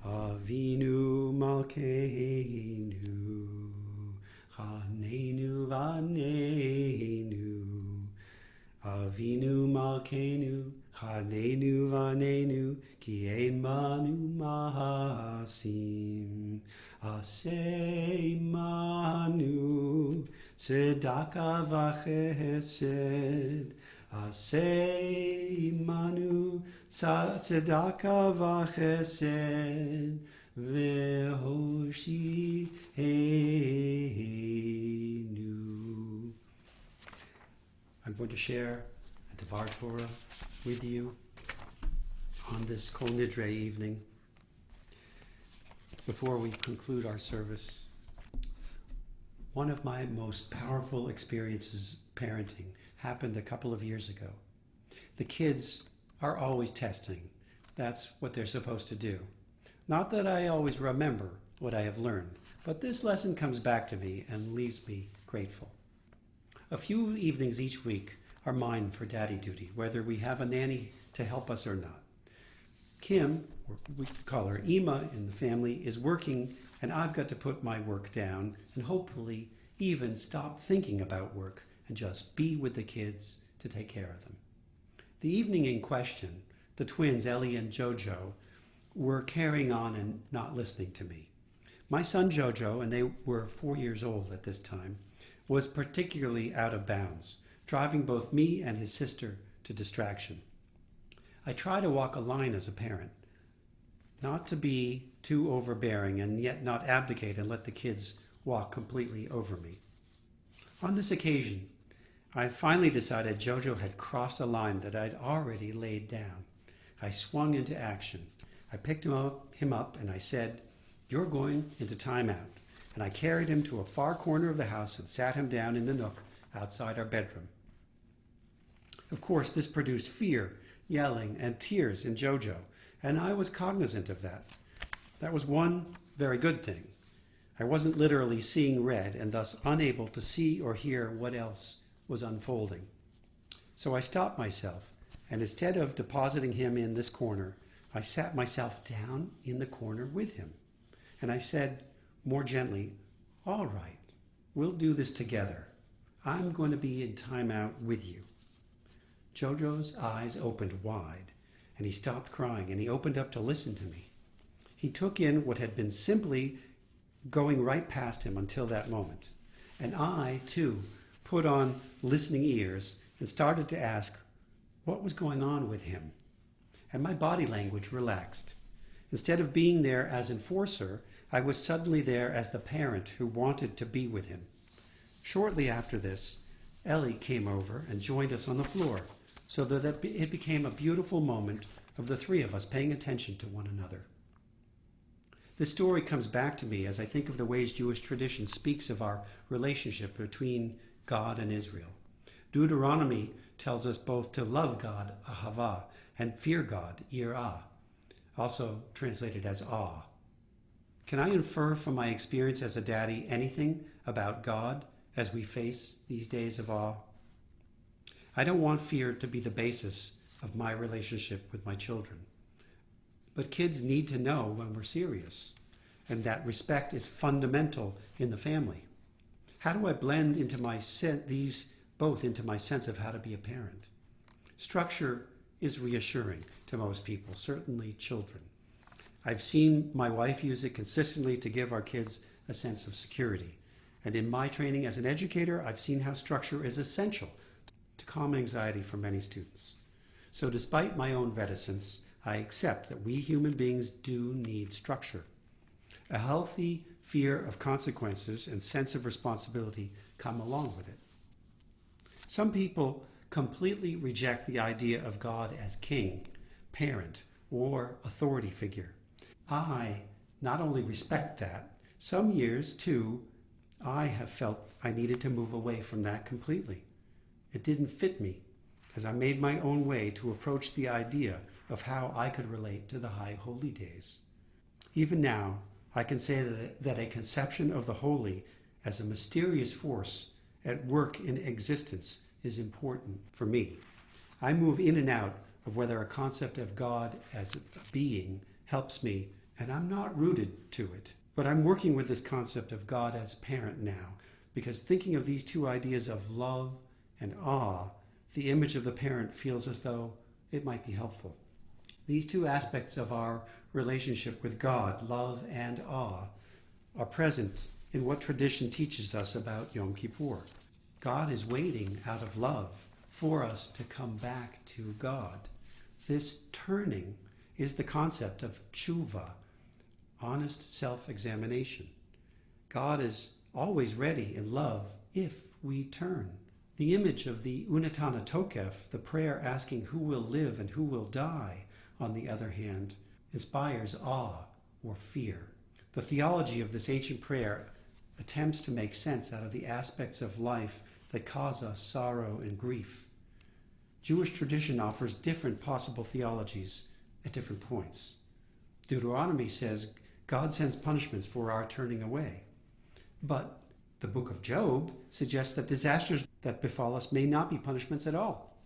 Avinu Malkeinu, Chanenu Vanenu. Avinu Malkeinu, Chanenu Vanenu, Ki ein manu mahasim. Asei manu, tzedaka v'chesed. Asei manu, tzedaka v'chesed, v'hoshi'enu. I'm going to share a Devar Torah with you on this Kol Nidre evening. Before we conclude our service, one of my most powerful experiences parenting happened a couple of years ago. The kids are always testing. That's what they're supposed to do. Not that I always remember what I have learned, but this lesson comes back to me and leaves me grateful. A few evenings each week are mine for daddy duty, whether we have a nanny to help us or not. Kim, or we call her Ima in the family, is working, and I've got to put my work down and hopefully even stop thinking about work and just be with the kids to take care of them. The evening in question, the twins, Ellie and Jojo, were carrying on and not listening to me. My son Jojo, and they were 4 years old at this time, was particularly out of bounds, driving both me and his sister to distraction. I try to walk a line as a parent, not to be too overbearing and yet not abdicate and let the kids walk completely over me. On this occasion, I finally decided Jojo had crossed a line that I'd already laid down. I swung into action. I picked him up and I said, "You're going into timeout." And I carried him to a far corner of the house and sat him down in the nook outside our bedroom. Of course, this produced fear, yelling, and tears in Jojo, and I was cognizant of that. That was one very good thing. I wasn't literally seeing red and thus unable to see or hear what else was unfolding. So I stopped myself, and instead of depositing him in this corner, I sat myself down in the corner with him. And I said, more gently, "All right, we'll do this together. I'm going to be in timeout with you." Jojo's eyes opened wide, and he stopped crying, and he opened up to listen to me. He took in what had been simply going right past him until that moment. And I, too, put on listening ears and started to ask what was going on with him. And my body language relaxed. Instead of being there as enforcer, I was suddenly there as the parent who wanted to be with him. Shortly after this, Ellie came over and joined us on the floor, so that it became a beautiful moment of the three of us paying attention to one another. This story comes back to me as I think of the ways Jewish tradition speaks of our relationship between God and Israel. Deuteronomy tells us both to love God, ahava, and fear God, yirah, also translated as awe. Can I infer from my experience as a daddy anything about God as we face these days of awe? I don't want fear to be the basis of my relationship with my children. But kids need to know when we're serious, and that respect is fundamental in the family. How do I blend into these both into my sense of how to be a parent? Structure is reassuring to most people, certainly children. I've seen my wife use it consistently to give our kids a sense of security. And in my training as an educator, I've seen how structure is essential to calm anxiety for many students. So despite my own reticence, I accept that we human beings do need structure. A healthy fear of consequences, and sense of responsibility come along with it. Some people completely reject the idea of God as king, parent, or authority figure. I not only respect that, some years too, I have felt I needed to move away from that completely. It didn't fit me, as I made my own way to approach the idea of how I could relate to the high holy days. Even now, I can say that a conception of the holy as a mysterious force at work in existence is important for me. I move in and out of whether a concept of God as a being helps me, and I'm not rooted to it. But I'm working with this concept of God as parent now, because thinking of these two ideas of love and awe, the image of the parent feels as though it might be helpful. These two aspects of our relationship with God, love and awe, are present in what tradition teaches us about Yom Kippur. God is waiting out of love for us to come back to God. This turning is the concept of tshuva, honest self-examination. God is always ready in love if we turn. The image of the Unatana Tokef, the prayer asking who will live and who will die, on the other hand, inspires awe or fear. The theology of this ancient prayer attempts to make sense out of the aspects of life that cause us sorrow and grief. Jewish tradition offers different possible theologies at different points. Deuteronomy says God sends punishments for our turning away. But the book of Job suggests that disasters that befall us may not be punishments at all,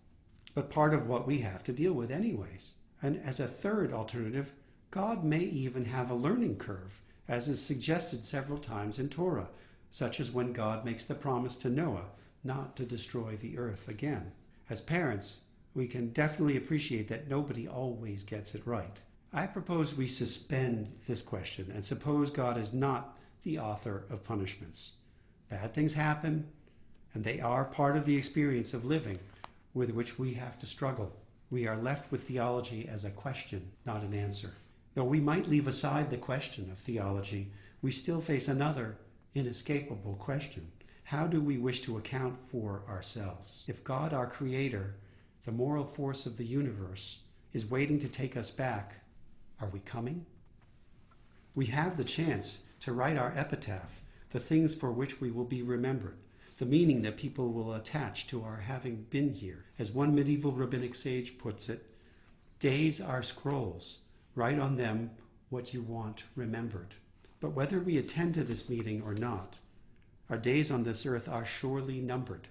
but part of what we have to deal with anyways. And as a third alternative, God may even have a learning curve, as is suggested several times in Torah, such as when God makes the promise to Noah not to destroy the earth again. As parents, we can definitely appreciate that nobody always gets it right. I propose we suspend this question and suppose God is not the author of punishments. Bad things happen, and they are part of the experience of living with which we have to struggle. We are left with theology as a question, not an answer. Though we might leave aside the question of theology, we still face another inescapable question. How do we wish to account for ourselves? If God, our creator, the moral force of the universe, is waiting to take us back, are we coming? We have the chance to write our epitaph, the things for which we will be remembered, the meaning that people will attach to our having been here. As one medieval rabbinic sage puts it, days are scrolls. Write on them what you want remembered. But whether we attend to this meeting or not, our days on this earth are surely numbered.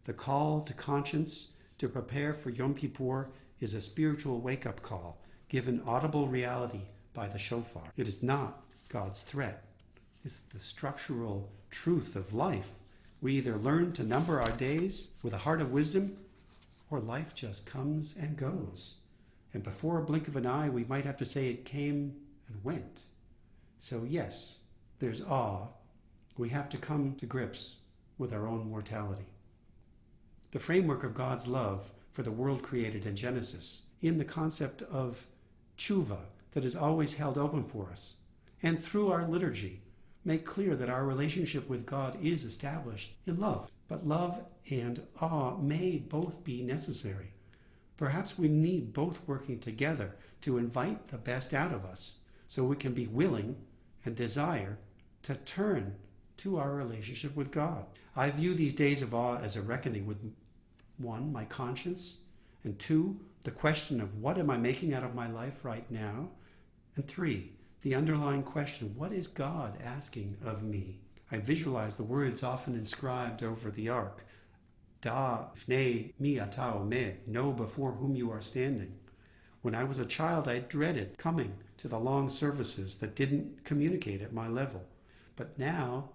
The call to conscience to prepare for Yom Kippur is a spiritual wake-up call, given audible reality by the shofar. It is not God's threat. It's the structural truth of life. We either learn to number our days with a heart of wisdom, or life just comes and goes. And before a blink of an eye, we might have to say it came and went. So yes, there's awe. We have to come to grips with our own mortality. The framework of God's love for the world created in Genesis, in the concept of tshuva that is always held open for us, and through our liturgy, make clear that our relationship with God is established in love. But love and awe may both be necessary. Perhaps we need both working together to invite the best out of us so we can be willing and desire to turn to our relationship with God. I view these days of awe as a reckoning with, one, my conscience, and two, the question of what am I making out of my life right now, and three, the underlying question, what is God asking of me? I visualize the words often inscribed over the ark. Da ifnei mi ata omed, know before whom you are standing. When I was a child, I dreaded coming to the long services that didn't communicate at my level. But now,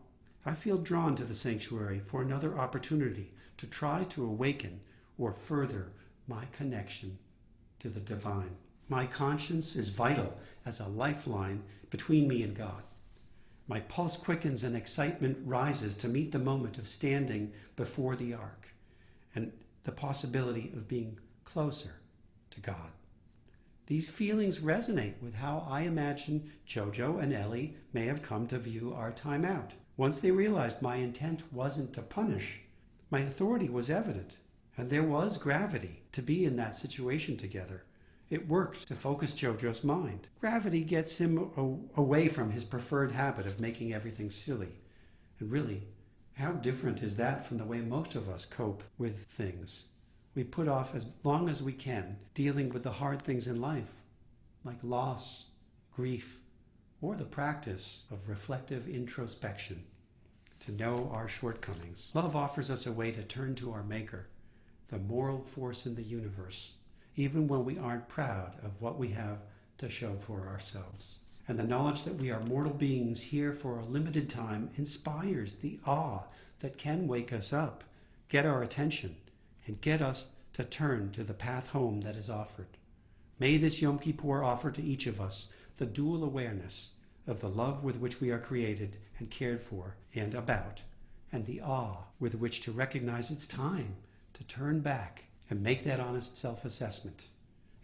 I feel drawn to the sanctuary for another opportunity to try to awaken or further my connection to the divine. My conscience is vital as a lifeline between me and God. My pulse quickens and excitement rises to meet the moment of standing before the ark and the possibility of being closer to God. These feelings resonate with how I imagine Jojo and Ellie may have come to view our time out. Once they realized my intent wasn't to punish, my authority was evident, and there was gravity to be in that situation together. It worked to focus Jojo's mind. Gravity gets him away from his preferred habit of making everything silly. And really, how different is that from the way most of us cope with things? We put off as long as we can dealing with the hard things in life, like loss, grief, or the practice of reflective introspection to know our shortcomings. Love offers us a way to turn to our Maker, the moral force in the universe, even when we aren't proud of what we have to show for ourselves. And the knowledge that we are mortal beings here for a limited time inspires the awe that can wake us up, get our attention, and get us to turn to the path home that is offered. May this Yom Kippur offer to each of us the dual awareness of the love with which we are created and cared for and about, and the awe with which to recognize it's time to turn back and make that honest self-assessment.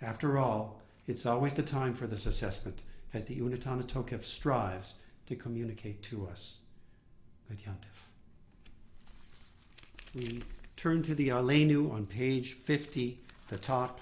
After all, it's always the time for this assessment, as the Unatana Tokef strives to communicate to us. Good Yom Tov. We turn to the Aleinu on page 50, the top.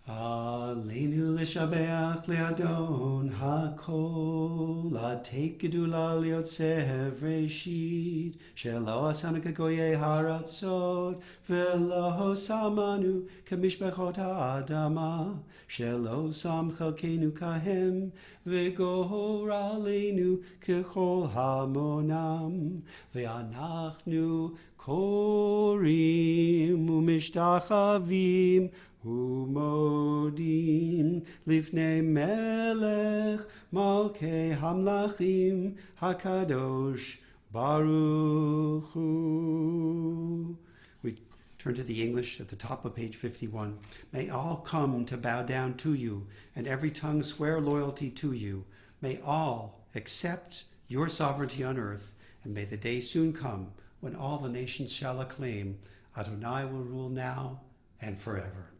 Aleinu l'shabeach le'adon hakol, la'teit gedula li'otzev reshit, shelo asanu kegoyei haratzot, velo samanu kemishbechot ha'adama, shelo sam chelkenu kahem, v'gor aleinu kechol hamonam, ve'anachnu korim u'mishtachavim, Umodim lifnei melech malkei hamlachim hakadosh baruch hu. We turn to the English at the top of page 51. May all come to bow down to you, and every tongue swear loyalty to you. May all accept your sovereignty on earth, and may the day soon come when all the nations shall acclaim, Adonai will rule now and forever.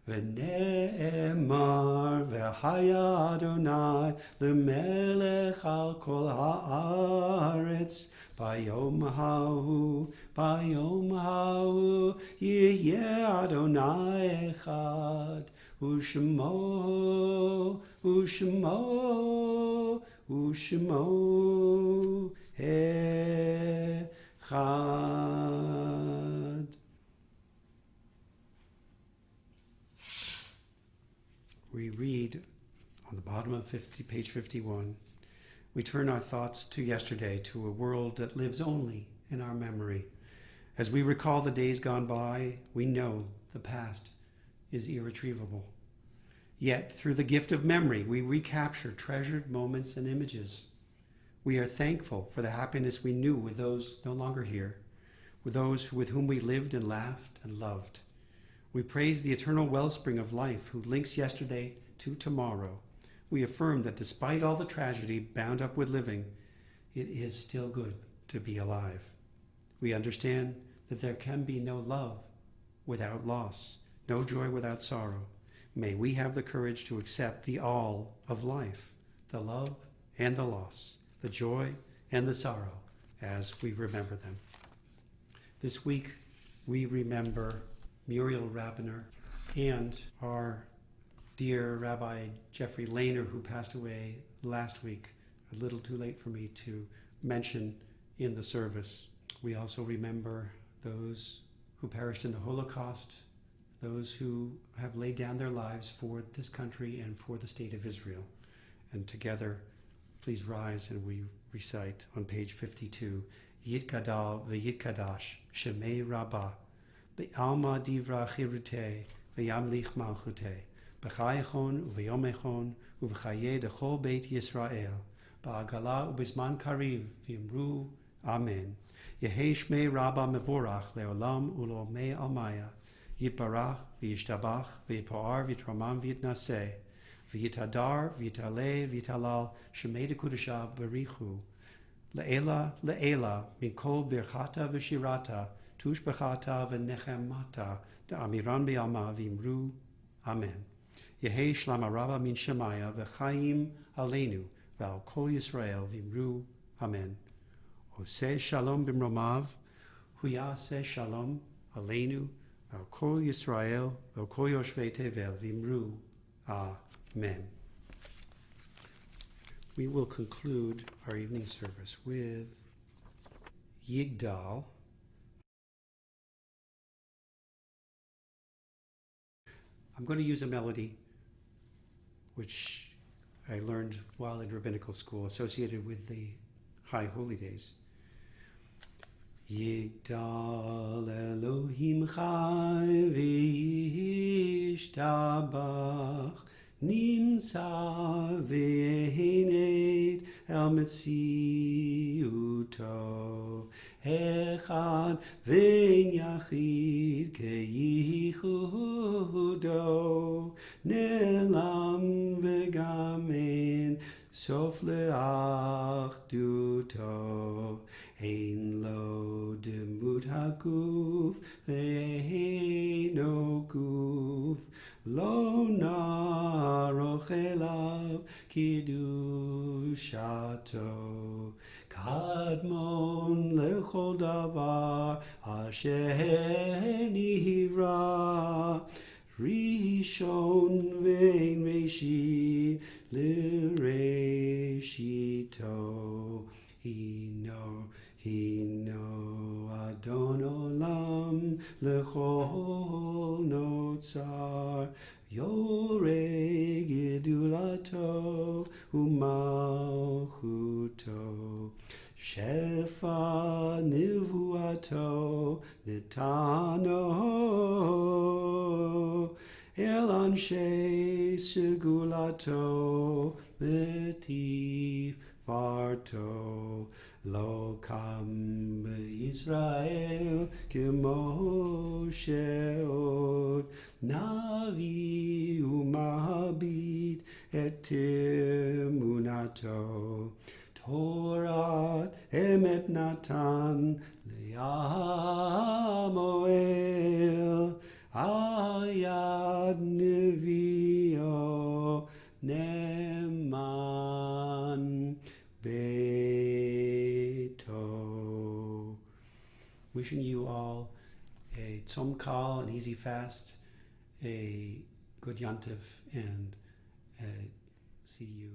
ונאמר והיה אדוני למלך על כל הארץ ביום ההוא יהיה אדוני אחד ושמו אחד. We read on the bottom of page 51, we turn our thoughts to yesterday, to a world that lives only in our memory. As we recall the days gone by, we know the past is irretrievable. Yet, through the gift of memory, we recapture treasured moments and images. We are thankful for the happiness we knew with those no longer here, with those with whom we lived and laughed and loved. We praise the eternal wellspring of life who links yesterday to tomorrow. We affirm that despite all the tragedy bound up with living, it is still good to be alive. We understand that there can be no love without loss, no joy without sorrow. May we have the courage to accept the all of life, the love and the loss, the joy and the sorrow as we remember them. This week we remember Muriel Rabiner and our dear Rabbi Jeffrey Lehner, who passed away last week, a little too late for me to mention in the service. We also remember those who perished in the Holocaust, those who have laid down their lives for this country and for the state of Israel. And together, please rise and we recite on page 52, Yitkadal v'yitkadash shemei rabbah, Be'alma divra chirute, ve'yamlich malchute, b'chayechon u'v'yomechon, u'v'chaye dechol beit Yisrael, ba'agala u'bizman kariv, v'imru, Amen. Yehei shmei rabba mevorach le'olam u'l'omei almaya, yitbarach v'yishtabach, v'yipoar v'yitramam v'yitnaseh, v'yitadar v'yitaleh v'yitalal, shemei dekudesha berichu, le'ela mikol birchata v'shirata, Tushbechata v'nechemata, the Amiran B'yama v'imru, Amen. Yehi Shlama Rabba Min Shemaya V'chaim Aleinu V'al Kol Yisrael V'imru Amen. Oseh Shalom B'mromav Huyaseh Shalom Aleinu V'al Kol Yisrael V'al Kol Yoshvei Tevel V'imru Amen. We will conclude our evening service with Yigdal. I'm going to use a melody which I learned while in rabbinical school, associated with the High Holy Days. Yigdal Elohim Chai V'yishtabach Nimtza V'hened El Metziuto Echad V'en Yachid Keyichudo Ne'elam V'gam En Sof Le'achduto Ein Lo Demut HaGuf V'eino Guf Lo Naroch Elav Kiddushato Kadmon Lechol Davar Asher Nivra Rishon Vein Reshit L'Reshito Hino Adon Olam Lechol Notzar Yoreh Gedulato Umalchuto Shefa Nivuato Nitano El Anshe Segulato Betiv Farto Lo Kam Yisrael Kemo Sheod Navi Umahabit Et Munato Torah Emet Natan Liamoel Ayad Nevio Neman Beto. Wishing you all a Tzom Kal, an easy fast, a good Yantiv, and see you